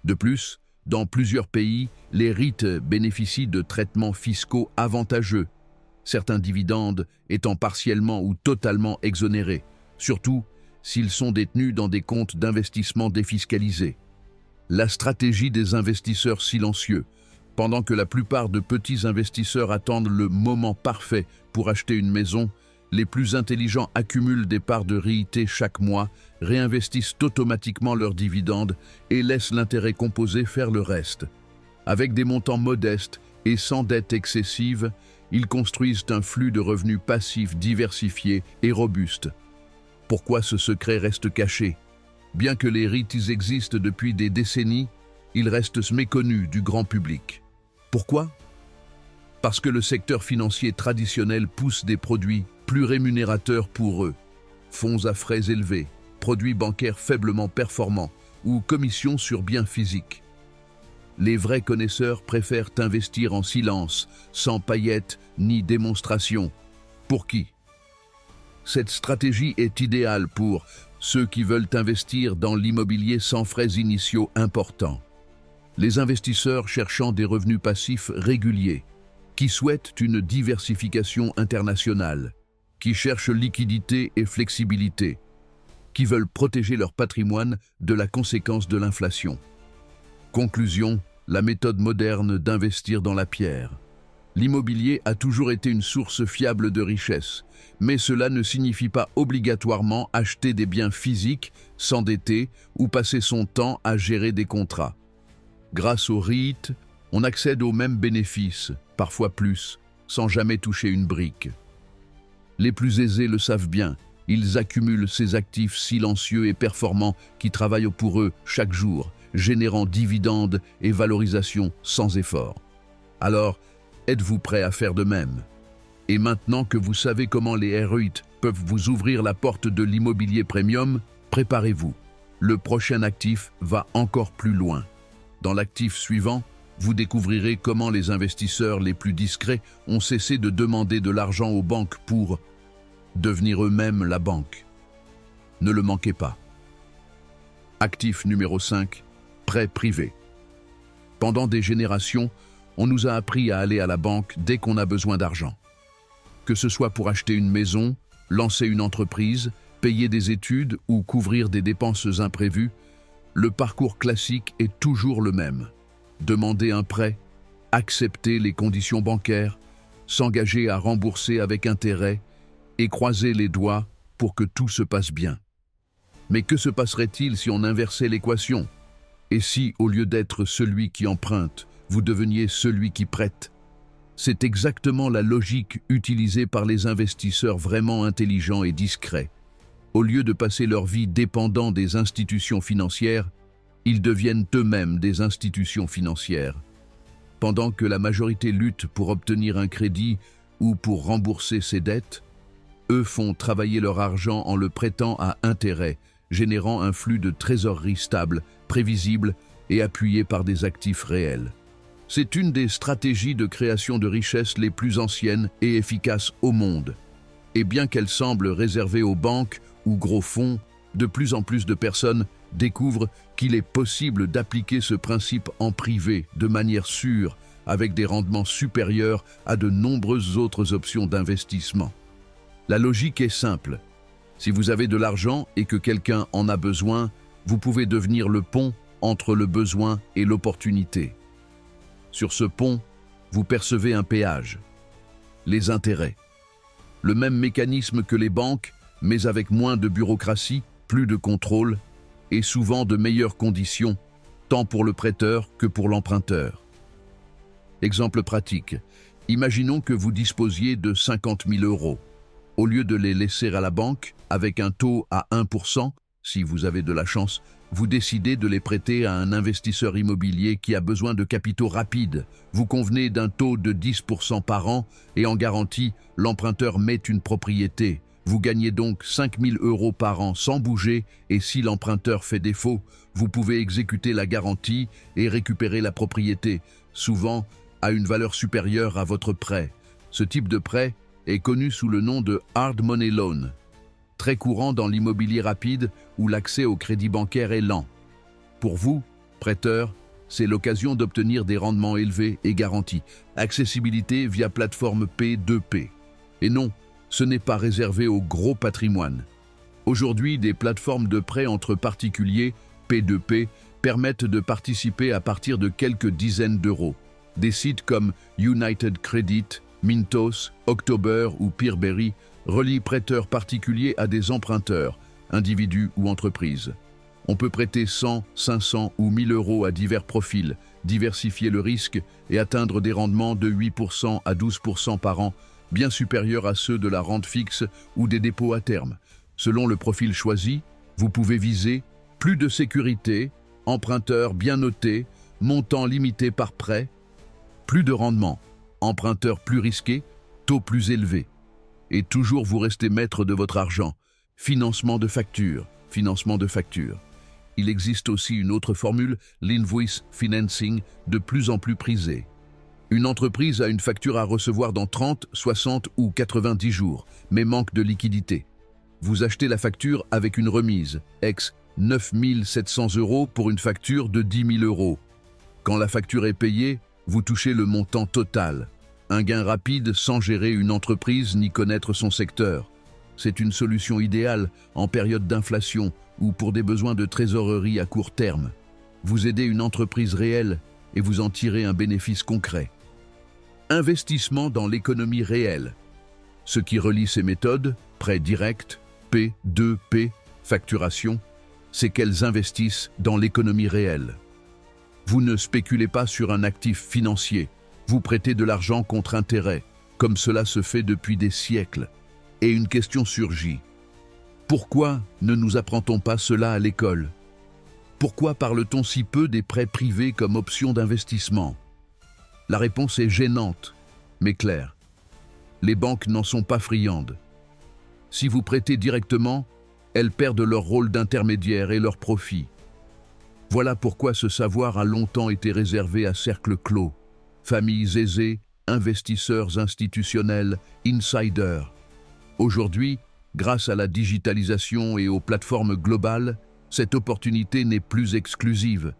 A: De plus, dans plusieurs pays, les REIT bénéficient de traitements fiscaux avantageux, certains dividendes étant partiellement ou totalement exonérés, surtout s'ils sont détenus dans des comptes d'investissement défiscalisés. La stratégie des investisseurs silencieux. Pendant que la plupart de petits investisseurs attendent le moment parfait pour acheter une maison, les plus intelligents accumulent des parts de REIT chaque mois, réinvestissent automatiquement leurs dividendes et laissent l'intérêt composé faire le reste. Avec des montants modestes et sans dette excessive, ils construisent un flux de revenus passifs diversifié et robuste. Pourquoi ce secret reste caché? Bien que les REIT existent depuis des décennies, ils restent méconnus du grand public. Pourquoi? Parce que le secteur financier traditionnel pousse des produits plus rémunérateurs pour eux. Fonds à frais élevés, produits bancaires faiblement performants ou commissions sur biens physiques. Les vrais connaisseurs préfèrent investir en silence, sans paillettes ni démonstration. Pour qui? Cette stratégie est idéale pour ceux qui veulent investir dans l'immobilier sans frais initiaux importants. Les investisseurs cherchant des revenus passifs réguliers, qui souhaitent une diversification internationale, qui cherchent liquidité et flexibilité, qui veulent protéger leur patrimoine de la conséquence de l'inflation. Conclusion, la méthode moderne d'investir dans la pierre. L'immobilier a toujours été une source fiable de richesse, mais cela ne signifie pas obligatoirement acheter des biens physiques, s'endetter ou passer son temps à gérer des contrats. Grâce au REIT, on accède aux mêmes bénéfices, parfois plus, sans jamais toucher une brique. Les plus aisés le savent bien, ils accumulent ces actifs silencieux et performants qui travaillent pour eux chaque jour, générant dividendes et valorisation sans effort. Alors, êtes-vous prêt à faire de même? Et maintenant que vous savez comment les REIT peuvent vous ouvrir la porte de l'immobilier premium, préparez-vous. Le prochain actif va encore plus loin. Dans l'actif suivant, vous découvrirez comment les investisseurs les plus discrets ont cessé de demander de l'argent aux banques pour devenir eux-mêmes la banque. Ne le manquez pas. Actif numéro 5, prêt privé. Pendant des générations, on nous a appris à aller à la banque dès qu'on a besoin d'argent. Que ce soit pour acheter une maison, lancer une entreprise, payer des études ou couvrir des dépenses imprévues, le parcours classique est toujours le même. Demander un prêt, accepter les conditions bancaires, s'engager à rembourser avec intérêt et croiser les doigts pour que tout se passe bien. Mais que se passerait-il si on inversait l'équation? Et si, au lieu d'être celui qui emprunte, vous deveniez celui qui prête? C'est exactement la logique utilisée par les investisseurs vraiment intelligents et discrets. Au lieu de passer leur vie dépendant des institutions financières, ils deviennent eux-mêmes des institutions financières. Pendant que la majorité lutte pour obtenir un crédit ou pour rembourser ses dettes, eux font travailler leur argent en le prêtant à intérêt, générant un flux de trésorerie stable, prévisible et appuyé par des actifs réels. C'est une des stratégies de création de richesse les plus anciennes et efficaces au monde. Et bien qu'elle semble réservée aux banques ou gros fonds, de plus en plus de personnes découvrent qu'il est possible d'appliquer ce principe en privé de manière sûre, avec des rendements supérieurs à de nombreuses autres options d'investissement. La logique est simple. Si vous avez de l'argent et que quelqu'un en a besoin, vous pouvez devenir le pont entre le besoin et l'opportunité. Sur ce pont, vous percevez un péage, les intérêts. Le même mécanisme que les banques, mais avec moins de bureaucratie, plus de contrôle et souvent de meilleures conditions, tant pour le prêteur que pour l'emprunteur. Exemple pratique. Imaginons que vous disposiez de 50 000 €. Au lieu de les laisser à la banque, avec un taux à 1%, si vous avez de la chance, vous décidez de les prêter à un investisseur immobilier qui a besoin de capitaux rapides. Vous convenez d'un taux de 10% par an et en garantie, l'emprunteur met une propriété, Vous gagnez donc 5 000 € par an sans bouger et si l'emprunteur fait défaut, vous pouvez exécuter la garantie et récupérer la propriété, souvent à une valeur supérieure à votre prêt. Ce type de prêt est connu sous le nom de Hard Money Loan, très courant dans l'immobilier rapide où l'accès au crédit bancaire est lent. Pour vous, prêteur, c'est l'occasion d'obtenir des rendements élevés et garantis. Accessibilité via plateforme P2P. Et non, ce n'est pas réservé au gros patrimoine. Aujourd'hui, des plateformes de prêt entre particuliers, P2P, permettent de participer à partir de quelques dizaines d'euros. Des sites comme United Credit, Mintos, October ou Peerberry relient prêteurs particuliers à des emprunteurs, individus ou entreprises. On peut prêter 100, 500 ou 1000 € à divers profils, diversifier le risque et atteindre des rendements de 8% à 12% par an, bien supérieurs à ceux de la rente fixe ou des dépôts à terme. Selon le profil choisi, vous pouvez viser plus de sécurité, emprunteur bien noté, montant limité par prêt, plus de rendement, emprunteur plus risqué, taux plus élevé. Et toujours vous restez maître de votre argent. Financement de facture, financement de facture. Il existe aussi une autre formule, l'invoice financing, de plus en plus prisée. Une entreprise a une facture à recevoir dans 30, 60 ou 90 jours, mais manque de liquidité. Vous achetez la facture avec une remise, ex 9 700 € pour une facture de 10 000 €. Quand la facture est payée, vous touchez le montant total. Un gain rapide sans gérer une entreprise ni connaître son secteur. C'est une solution idéale en période d'inflation ou pour des besoins de trésorerie à court terme. Vous aidez une entreprise réelle et vous en tirez un bénéfice concret. Investissement dans l'économie réelle. Ce qui relie ces méthodes, prêt direct, P2P, facturation, c'est qu'elles investissent dans l'économie réelle. Vous ne spéculez pas sur un actif financier, vous prêtez de l'argent contre intérêt, comme cela se fait depuis des siècles. Et une question surgit. Pourquoi ne nous apprend-on pas cela à l'école? Pourquoi parle-t-on si peu des prêts privés comme option d'investissement? La réponse est gênante, mais claire. Les banques n'en sont pas friandes. Si vous prêtez directement, elles perdent leur rôle d'intermédiaire et leur profit. Voilà pourquoi ce savoir a longtemps été réservé à cercles clos, familles aisées, investisseurs institutionnels, insiders. Aujourd'hui, grâce à la digitalisation et aux plateformes globales, cette opportunité n'est plus exclusive.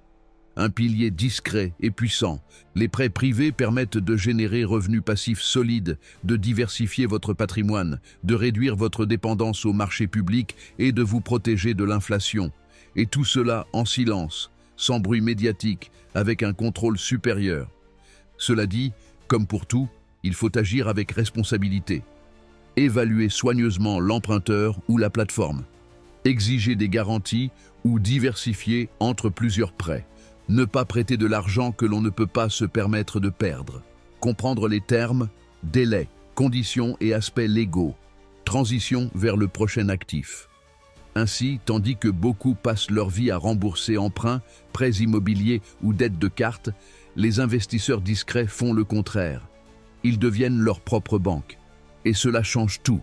A: Un pilier discret et puissant, les prêts privés permettent de générer revenus passifs solides, de diversifier votre patrimoine, de réduire votre dépendance au marché public et de vous protéger de l'inflation. Et tout cela en silence, sans bruit médiatique, avec un contrôle supérieur. Cela dit, comme pour tout, il faut agir avec responsabilité. Évaluer soigneusement l'emprunteur ou la plateforme. Exiger des garanties ou diversifier entre plusieurs prêts. Ne pas prêter de l'argent que l'on ne peut pas se permettre de perdre. Comprendre les termes, délais, conditions et aspects légaux. Transition vers le prochain actif. Ainsi, tandis que beaucoup passent leur vie à rembourser emprunts, prêts immobiliers ou dettes de carte, les investisseurs discrets font le contraire. Ils deviennent leur propre banque. Et cela change tout.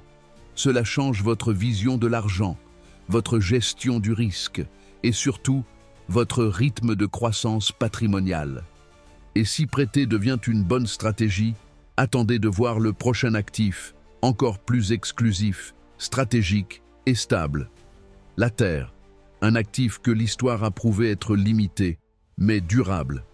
A: Cela change votre vision de l'argent, votre gestion du risque et surtout, votre rythme de croissance patrimoniale. Et si prêter devient une bonne stratégie, attendez de voir le prochain actif, encore plus exclusif, stratégique et stable. La terre, un actif que l'histoire a prouvé être limité, mais durable.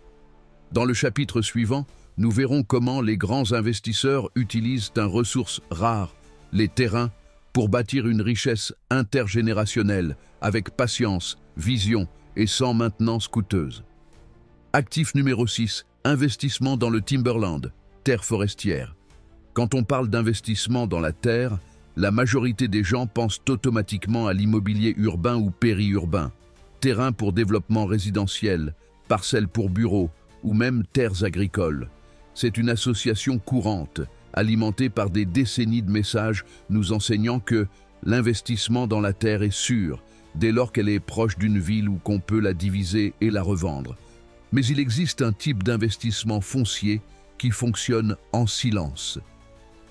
A: Dans le chapitre suivant, nous verrons comment les grands investisseurs utilisent une ressource rare, les terrains, pour bâtir une richesse intergénérationnelle, avec patience, vision et sans maintenance coûteuse. Actif numéro 6, investissement dans le timberland, terre forestière. Quand on parle d'investissement dans la terre, la majorité des gens pensent automatiquement à l'immobilier urbain ou périurbain, terrain pour développement résidentiel, parcelles pour bureaux ou même terres agricoles. C'est une association courante, alimentée par des décennies de messages nous enseignant que l'investissement dans la terre est sûr, dès lors qu'elle est proche d'une ville ou qu'on peut la diviser et la revendre. Mais il existe un type d'investissement foncier qui fonctionne en silence.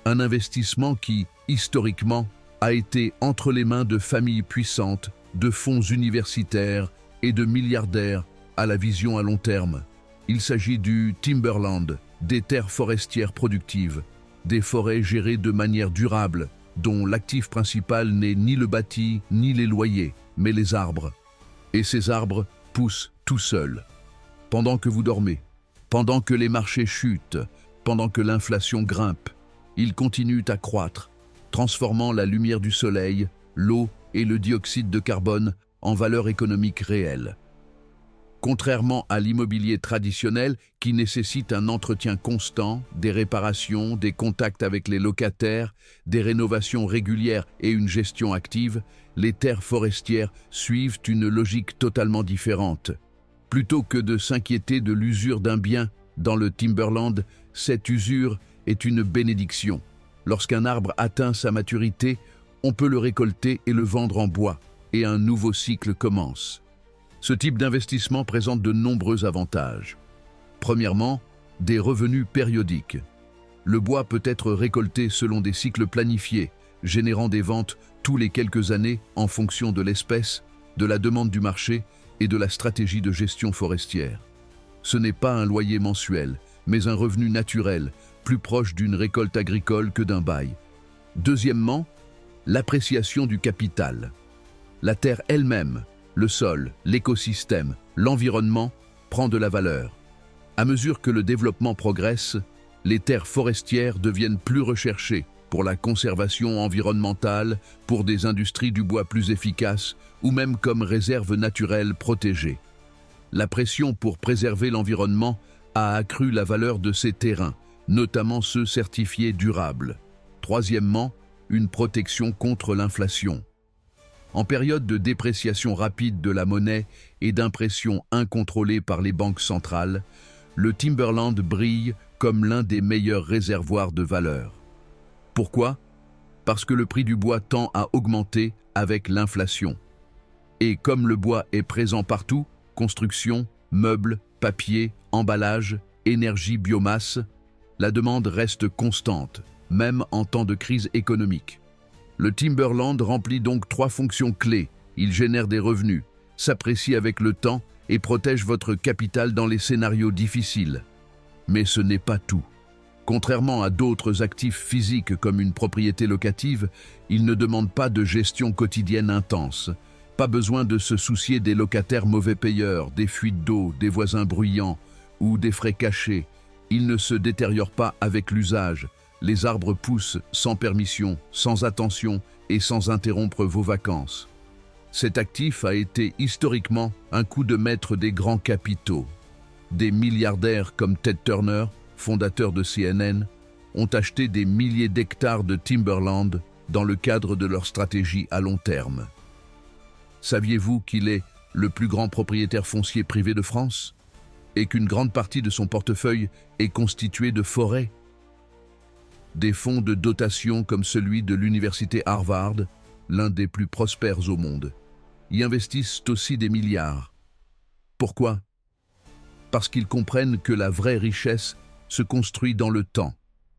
A: Un investissement qui, historiquement, a été entre les mains de familles puissantes, de fonds universitaires et de milliardaires à la vision à long terme. Il s'agit du timberland, des terres forestières productives, des forêts gérées de manière durable, dont l'actif principal n'est ni le bâti ni les loyers, mais les arbres. Et ces arbres poussent tout seuls. Pendant que vous dormez, pendant que les marchés chutent, pendant que l'inflation grimpe, ils continuent à croître, transformant la lumière du soleil, l'eau et le dioxyde de carbone en valeur économique réelle. Contrairement à l'immobilier traditionnel qui nécessite un entretien constant, des réparations, des contacts avec les locataires, des rénovations régulières et une gestion active, les terres forestières suivent une logique totalement différente. Plutôt que de s'inquiéter de l'usure d'un bien dans le timberland, cette usure est une bénédiction. Lorsqu'un arbre atteint sa maturité, on peut le récolter et le vendre en bois, et un nouveau cycle commence. Ce type d'investissement présente de nombreux avantages. Premièrement, des revenus périodiques. Le bois peut être récolté selon des cycles planifiés, générant des ventes tous les quelques années en fonction de l'espèce, de la demande du marché et de la stratégie de gestion forestière. Ce n'est pas un loyer mensuel, mais un revenu naturel, plus proche d'une récolte agricole que d'un bail. Deuxièmement, l'appréciation du capital. La terre elle-même, le sol, l'écosystème, l'environnement prend de la valeur. À mesure que le développement progresse, les terres forestières deviennent plus recherchées pour la conservation environnementale, pour des industries du bois plus efficaces ou même comme réserve naturelle protégée. La pression pour préserver l'environnement a accru la valeur de ces terrains, notamment ceux certifiés durables. Troisièmement, une protection contre l'inflation. En période de dépréciation rapide de la monnaie et d'impression incontrôlée par les banques centrales, le timberland brille comme l'un des meilleurs réservoirs de valeur. Pourquoi? Parce que le prix du bois tend à augmenter avec l'inflation. Et comme le bois est présent partout, construction, meubles, papier, emballage, énergie, biomasse, la demande reste constante, même en temps de crise économique. Le timberland remplit donc trois fonctions clés. Il génère des revenus, s'apprécie avec le temps et protège votre capital dans les scénarios difficiles. Mais ce n'est pas tout. Contrairement à d'autres actifs physiques comme une propriété locative, il ne demande pas de gestion quotidienne intense. Pas besoin de se soucier des locataires mauvais payeurs, des fuites d'eau, des voisins bruyants ou des frais cachés. Il ne se détériore pas avec l'usage. Les arbres poussent sans permission, sans attention et sans interrompre vos vacances. Cet actif a été historiquement un coup de maître des grands capitaux. Des milliardaires comme Ted Turner, fondateur de CNN, ont acheté des milliers d'hectares de timberland dans le cadre de leur stratégie à long terme. Saviez-vous qu'il est le plus grand propriétaire foncier privé de France et qu'une grande partie de son portefeuille est constituée de forêts? Des fonds de dotation comme celui de l'université Harvard, l'un des plus prospères au monde, y investissent aussi des milliards. Pourquoi? Parce qu'ils comprennent que la vraie richesse se construit dans le temps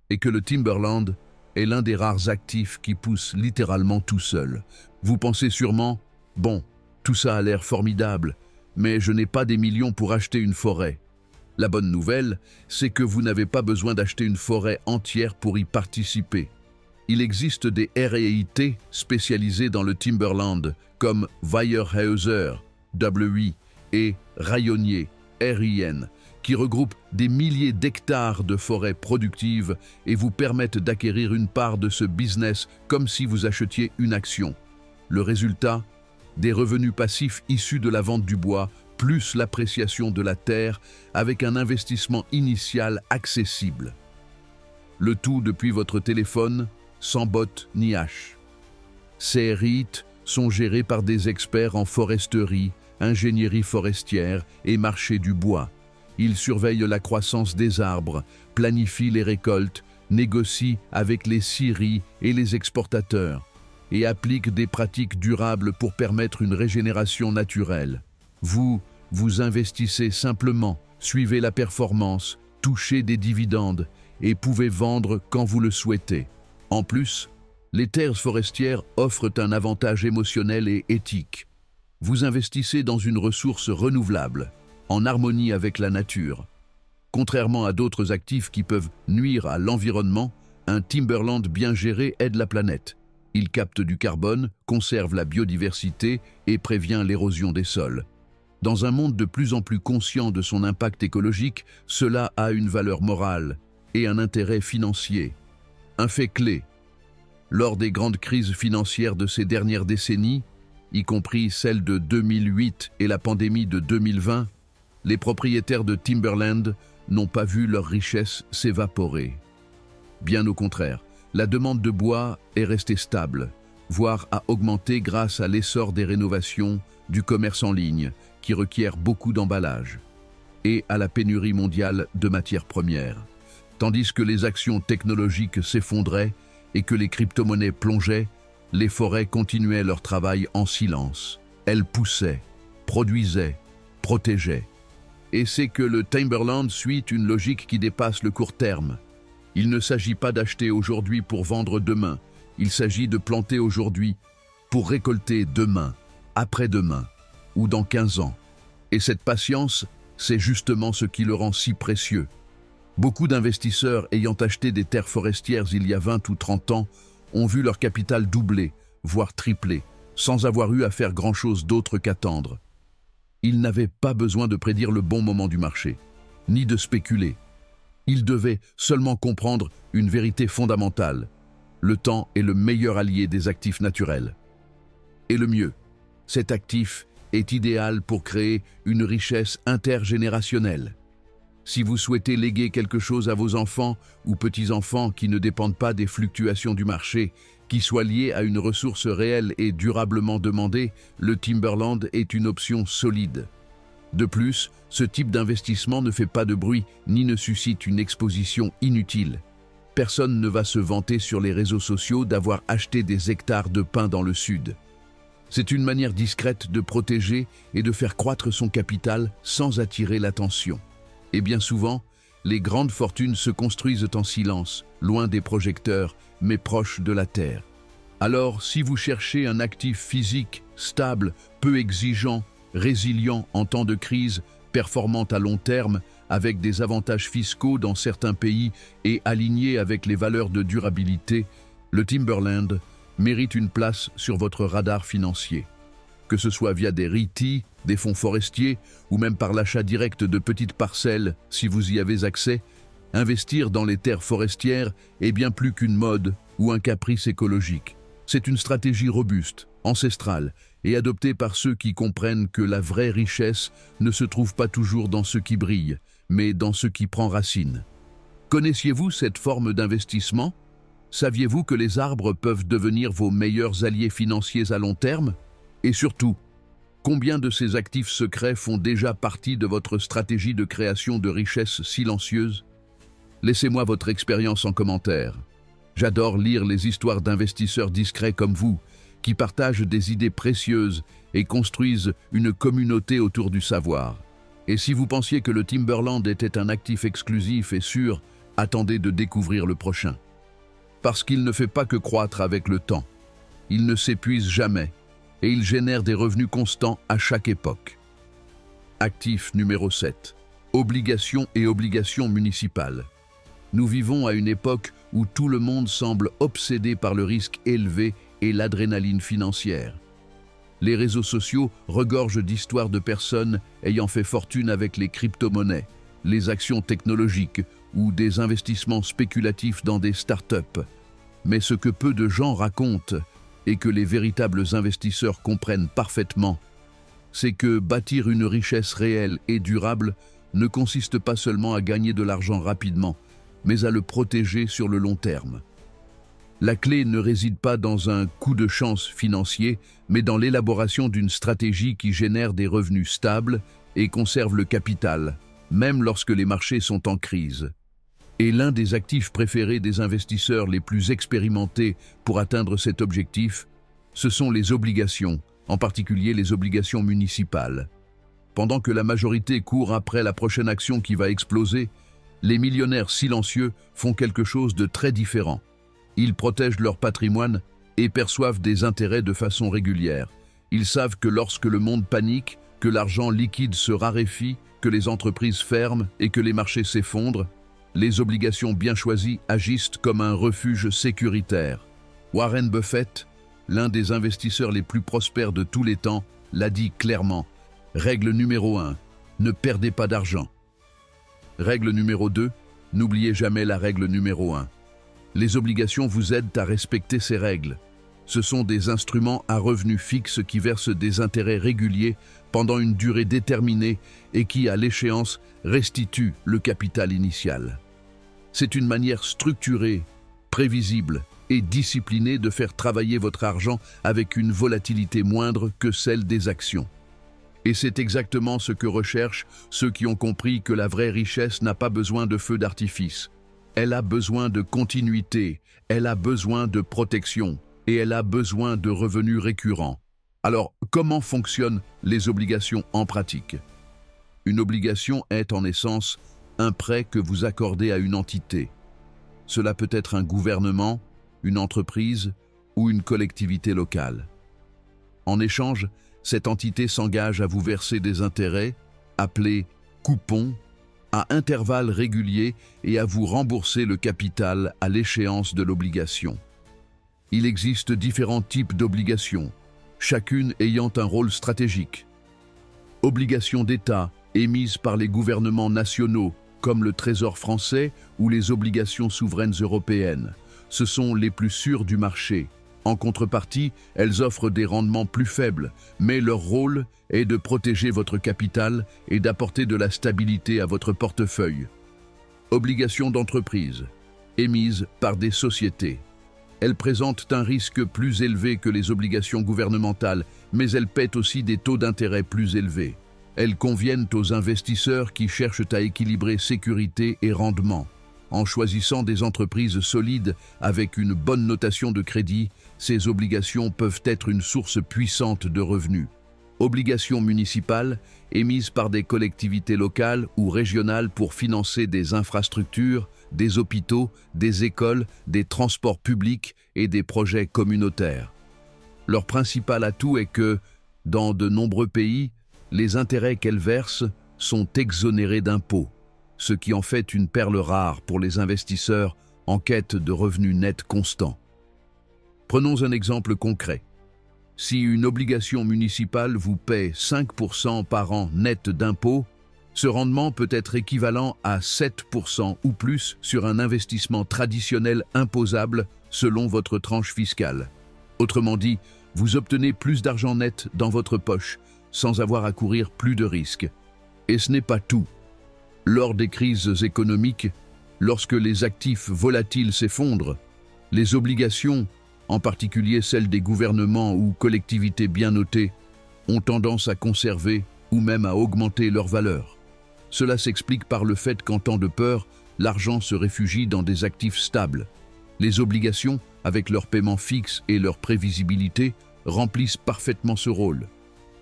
A: et que le timberland est l'un des rares actifs qui pousse littéralement tout seul. Vous pensez sûrement, bon, tout ça a l'air formidable, mais je n'ai pas des millions pour acheter une forêt. La bonne nouvelle, c'est que vous n'avez pas besoin d'acheter une forêt entière pour y participer. Il existe des REIT spécialisés dans le timberland, comme Weyerhaeuser, WI, et Rayonier, RIN, qui regroupent des milliers d'hectares de forêts productives et vous permettent d'acquérir une part de ce business comme si vous achetiez une action. Le résultat? Des revenus passifs issus de la vente du bois, plus l'appréciation de la terre, avec un investissement initial accessible. Le tout depuis votre téléphone, sans bottes ni hache. Ces REIT sont gérés par des experts en foresterie, ingénierie forestière et marché du bois. Ils surveillent la croissance des arbres, planifient les récoltes, négocient avec les scieries et les exportateurs, et appliquent des pratiques durables pour permettre une régénération naturelle. Vous investissez simplement, suivez la performance, touchez des dividendes et pouvez vendre quand vous le souhaitez. En plus, Les terres forestières offrent un avantage émotionnel et éthique. Vous investissez dans une ressource renouvelable, en harmonie avec la nature. Contrairement à d'autres actifs qui peuvent nuire à l'environnement, un timberland bien géré aide la planète. Il capte du carbone, conserve la biodiversité et prévient l'érosion des sols. Dans un monde de plus en plus conscient de son impact écologique, cela a une valeur morale et un intérêt financier. Un fait clé. Lors des grandes crises financières de ces dernières décennies, y compris celle de 2008 et la pandémie de 2020, les propriétaires de timberland n'ont pas vu leur richesse s'évaporer. Bien au contraire, la demande de bois est restée stable, voire a augmenté grâce à l'essor des rénovations, du commerce en ligne, qui requiert beaucoup d'emballage, et à la pénurie mondiale de matières premières. Tandis que les actions technologiques s'effondraient et que les crypto-monnaies plongeaient, les forêts continuaient leur travail en silence. Elles poussaient, produisaient, protégeaient. Et c'est que le timberland suit une logique qui dépasse le court terme. Il ne s'agit pas d'acheter aujourd'hui pour vendre demain. Il s'agit de planter aujourd'hui pour récolter demain, après-demain ou dans 15 ans. Et cette patience, c'est justement ce qui le rend si précieux. Beaucoup d'investisseurs ayant acheté des terres forestières il y a 20 ou 30 ans ont vu leur capital doubler, voire tripler, sans avoir eu à faire grand-chose d'autre qu'attendre. Ils n'avaient pas besoin de prédire le bon moment du marché, ni de spéculer. Ils devaient seulement comprendre une vérité fondamentale. Le temps est le meilleur allié des actifs naturels. Et le mieux, cet actif est idéal pour créer une richesse intergénérationnelle. Si vous souhaitez léguer quelque chose à vos enfants ou petits-enfants qui ne dépendent pas des fluctuations du marché, qui soient liés à une ressource réelle et durablement demandée, le timberland est une option solide. De plus, ce type d'investissement ne fait pas de bruit ni ne suscite une exposition inutile. Personne ne va se vanter sur les réseaux sociaux d'avoir acheté des hectares de pins dans le sud. C'est une manière discrète de protéger et de faire croître son capital sans attirer l'attention. Et bien souvent, les grandes fortunes se construisent en silence, loin des projecteurs, mais proches de la terre. Alors, si vous cherchez un actif physique, stable, peu exigeant, résilient en temps de crise, performant à long terme, avec des avantages fiscaux dans certains pays et aligné avec les valeurs de durabilité, le timberland mérite une place sur votre radar financier. Que ce soit via des REIT, des fonds forestiers ou même par l'achat direct de petites parcelles, si vous y avez accès, investir dans les terres forestières est bien plus qu'une mode ou un caprice écologique. C'est une stratégie robuste, ancestrale et adoptée par ceux qui comprennent que la vraie richesse ne se trouve pas toujours dans ce qui brille, mais dans ce qui prend racine. Connaissiez-vous cette forme d'investissement? Saviez-vous que les arbres peuvent devenir vos meilleurs alliés financiers à long terme? Et surtout, combien de ces actifs secrets font déjà partie de votre stratégie de création de richesses silencieuses? Laissez-moi votre expérience en commentaire. J'adore lire les histoires d'investisseurs discrets comme vous, qui partagent des idées précieuses et construisent une communauté autour du savoir. Et si vous pensiez que le timberland était un actif exclusif et sûr, attendez de découvrir le prochain. Parce qu'il ne fait pas que croître avec le temps. Il ne s'épuise jamais et il génère des revenus constants à chaque époque. Actif numéro 7. Obligations et obligations municipales. Nous vivons à une époque où tout le monde semble obsédé par le risque élevé et l'adrénaline financière. Les réseaux sociaux regorgent d'histoires de personnes ayant fait fortune avec les crypto-monnaies, les actions technologiques ou des investissements spéculatifs dans des startups. Mais ce que peu de gens racontent et que les véritables investisseurs comprennent parfaitement, c'est que bâtir une richesse réelle et durable ne consiste pas seulement à gagner de l'argent rapidement, mais à le protéger sur le long terme. La clé ne réside pas dans un coup de chance financier, mais dans l'élaboration d'une stratégie qui génère des revenus stables et conserve le capital, même lorsque les marchés sont en crise. Et l'un des actifs préférés des investisseurs les plus expérimentés pour atteindre cet objectif, ce sont les obligations, en particulier les obligations municipales. Pendant que la majorité court après la prochaine action qui va exploser, les millionnaires silencieux font quelque chose de très différent. Ils protègent leur patrimoine et perçoivent des intérêts de façon régulière. Ils savent que lorsque le monde panique, que l'argent liquide se raréfie, que les entreprises ferment et que les marchés s'effondrent, les obligations bien choisies agissent comme un refuge sécuritaire. Warren Buffett, l'un des investisseurs les plus prospères de tous les temps, l'a dit clairement. Règle numéro 1, ne perdez pas d'argent. Règle numéro 2, n'oubliez jamais la règle numéro 1. Les obligations vous aident à respecter ces règles. Ce sont des instruments à revenus fixes qui versent des intérêts réguliers pendant une durée déterminée et qui, à l'échéance, restituent le capital initial. C'est une manière structurée, prévisible et disciplinée de faire travailler votre argent avec une volatilité moindre que celle des actions. Et c'est exactement ce que recherchent ceux qui ont compris que la vraie richesse n'a pas besoin de feu d'artifice. Elle a besoin de continuité, elle a besoin de protection et elle a besoin de revenus récurrents. Alors, comment fonctionnent les obligations en pratique? Une obligation est en essence un prêt que vous accordez à une entité. Cela peut être un gouvernement, une entreprise ou une collectivité locale. En échange, cette entité s'engage à vous verser des intérêts, appelés coupons, à intervalles réguliers et à vous rembourser le capital à l'échéance de l'obligation. Il existe différents types d'obligations, chacune ayant un rôle stratégique. Obligations d'État émises par les gouvernements nationaux, comme le Trésor français ou les obligations souveraines européennes. Ce sont les plus sûres du marché. En contrepartie, elles offrent des rendements plus faibles, mais leur rôle est de protéger votre capital et d'apporter de la stabilité à votre portefeuille. Obligations d'entreprise, émises par des sociétés. Elles présentent un risque plus élevé que les obligations gouvernementales, mais elles paient aussi des taux d'intérêt plus élevés. Elles conviennent aux investisseurs qui cherchent à équilibrer sécurité et rendement. En choisissant des entreprises solides avec une bonne notation de crédit, ces obligations peuvent être une source puissante de revenus. Obligations municipales, émises par des collectivités locales ou régionales pour financer des infrastructures, des hôpitaux, des écoles, des transports publics et des projets communautaires. Leur principal atout est que, dans de nombreux pays, les intérêts qu'elles versent sont exonérés d'impôts, ce qui en fait une perle rare pour les investisseurs en quête de revenus nets constants. Prenons un exemple concret. Si une obligation municipale vous paie 5% par an net d'impôts, ce rendement peut être équivalent à 7% ou plus sur un investissement traditionnel imposable selon votre tranche fiscale. Autrement dit, vous obtenez plus d'argent net dans votre poche sans avoir à courir plus de risques. Et ce n'est pas tout. Lors des crises économiques, lorsque les actifs volatiles s'effondrent, les obligations, en particulier celles des gouvernements ou collectivités bien notées, ont tendance à conserver ou même à augmenter leur valeur. Cela s'explique par le fait qu'en temps de peur, l'argent se réfugie dans des actifs stables. Les obligations, avec leur paiement fixe et leur prévisibilité, remplissent parfaitement ce rôle.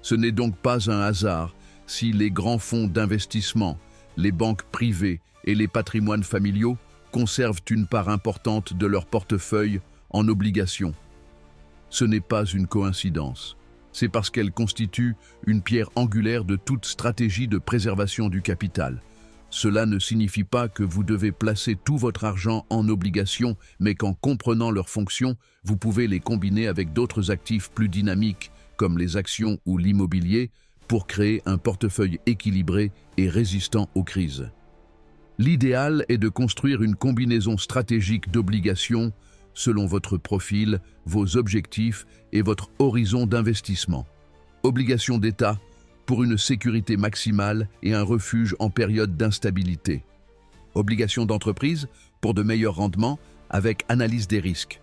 A: Ce n'est donc pas un hasard si les grands fonds d'investissement, les banques privées et les patrimoines familiaux conservent une part importante de leur portefeuille en obligations. Ce n'est pas une coïncidence. C'est parce qu'elle constitue une pierre angulaire de toute stratégie de préservation du capital. Cela ne signifie pas que vous devez placer tout votre argent en obligations, mais qu'en comprenant leurs fonctions, vous pouvez les combiner avec d'autres actifs plus dynamiques, comme les actions ou l'immobilier, pour créer un portefeuille équilibré et résistant aux crises. L'idéal est de construire une combinaison stratégique d'obligations selon votre profil, vos objectifs et votre horizon d'investissement. Obligations d'État pour une sécurité maximale et un refuge en période d'instabilité. Obligations d'entreprise pour de meilleurs rendements avec analyse des risques.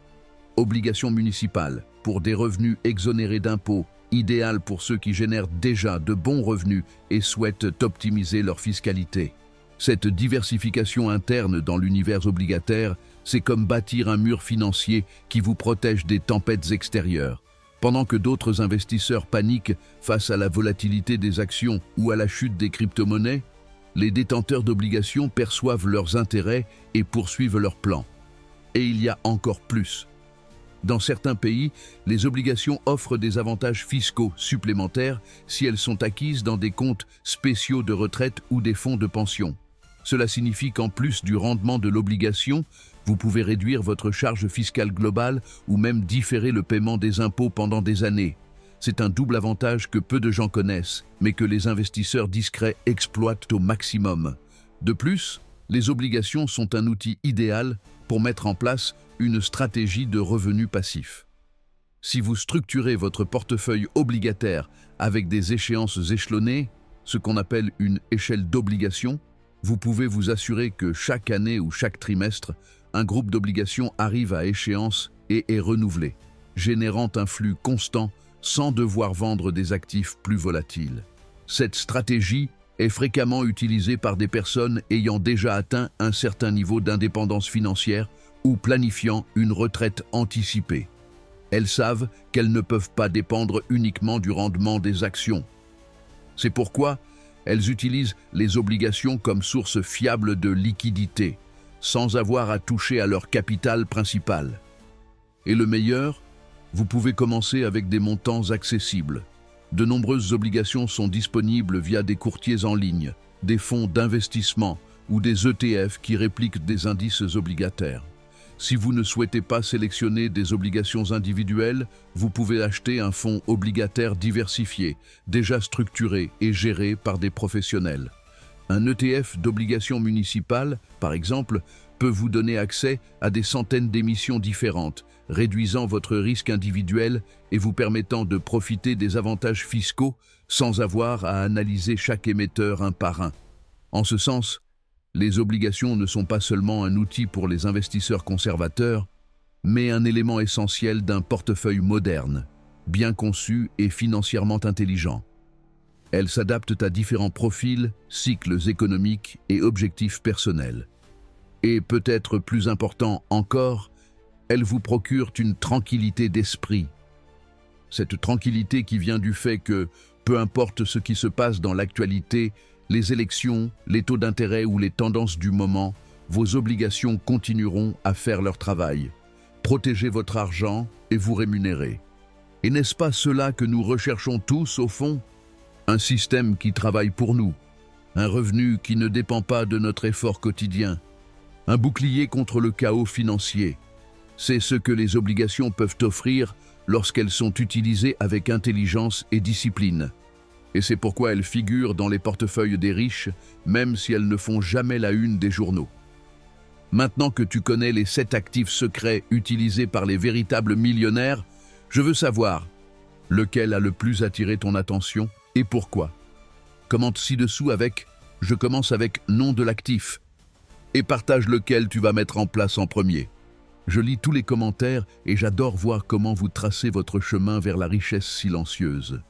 A: Obligations municipales pour des revenus exonérés d'impôts, idéal pour ceux qui génèrent déjà de bons revenus et souhaitent optimiser leur fiscalité. Cette diversification interne dans l'univers obligataire, c'est comme bâtir un mur financier qui vous protège des tempêtes extérieures. Pendant que d'autres investisseurs paniquent face à la volatilité des actions ou à la chute des crypto-monnaies, les détenteurs d'obligations perçoivent leurs intérêts et poursuivent leurs plans. Et il y a encore plus. Dans certains pays, les obligations offrent des avantages fiscaux supplémentaires si elles sont acquises dans des comptes spéciaux de retraite ou des fonds de pension. Cela signifie qu'en plus du rendement de l'obligation, vous pouvez réduire votre charge fiscale globale ou même différer le paiement des impôts pendant des années. C'est un double avantage que peu de gens connaissent, mais que les investisseurs discrets exploitent au maximum. De plus, les obligations sont un outil idéal pour mettre en place une stratégie de revenus passifs. Si vous structurez votre portefeuille obligataire avec des échéances échelonnées, ce qu'on appelle une échelle d'obligations, vous pouvez vous assurer que chaque année ou chaque trimestre, un groupe d'obligations arrive à échéance et est renouvelé, générant un flux constant sans devoir vendre des actifs plus volatiles. Cette stratégie est fréquemment utilisée par des personnes ayant déjà atteint un certain niveau d'indépendance financière ou planifiant une retraite anticipée. Elles savent qu'elles ne peuvent pas dépendre uniquement du rendement des actions. C'est pourquoi elles utilisent les obligations comme source fiable de liquidité, sans avoir à toucher à leur capital principal. Et le meilleur, vous pouvez commencer avec des montants accessibles. De nombreuses obligations sont disponibles via des courtiers en ligne, des fonds d'investissement ou des ETF qui répliquent des indices obligataires. Si vous ne souhaitez pas sélectionner des obligations individuelles, vous pouvez acheter un fonds obligataire diversifié, déjà structuré et géré par des professionnels. Un ETF d'obligations municipales, par exemple, peut vous donner accès à des centaines d'émissions différentes, réduisant votre risque individuel et vous permettant de profiter des avantages fiscaux sans avoir à analyser chaque émetteur un par un. En ce sens, les obligations ne sont pas seulement un outil pour les investisseurs conservateurs, mais un élément essentiel d'un portefeuille moderne, bien conçu et financièrement intelligent. Elles s'adaptent à différents profils, cycles économiques et objectifs personnels. Et peut-être plus important encore, elles vous procurent une tranquillité d'esprit. Cette tranquillité qui vient du fait que, peu importe ce qui se passe dans l'actualité, les élections, les taux d'intérêt ou les tendances du moment, vos obligations continueront à faire leur travail. Protégez votre argent et vous rémunérez. Et n'est-ce pas cela que nous recherchons tous au fond? Un système qui travaille pour nous, un revenu qui ne dépend pas de notre effort quotidien, un bouclier contre le chaos financier. C'est ce que les obligations peuvent offrir lorsqu'elles sont utilisées avec intelligence et discipline. Et c'est pourquoi elles figurent dans les portefeuilles des riches, même si elles ne font jamais la une des journaux. Maintenant que tu connais les 7 actifs secrets utilisés par les véritables millionnaires, je veux savoir lequel a le plus attiré ton attention et pourquoi. Commente ci-dessous avec « Je commence avec nom de l'actif » et partage lequel tu vas mettre en place en premier. Je lis tous les commentaires et j'adore voir comment vous tracez votre chemin vers la richesse silencieuse.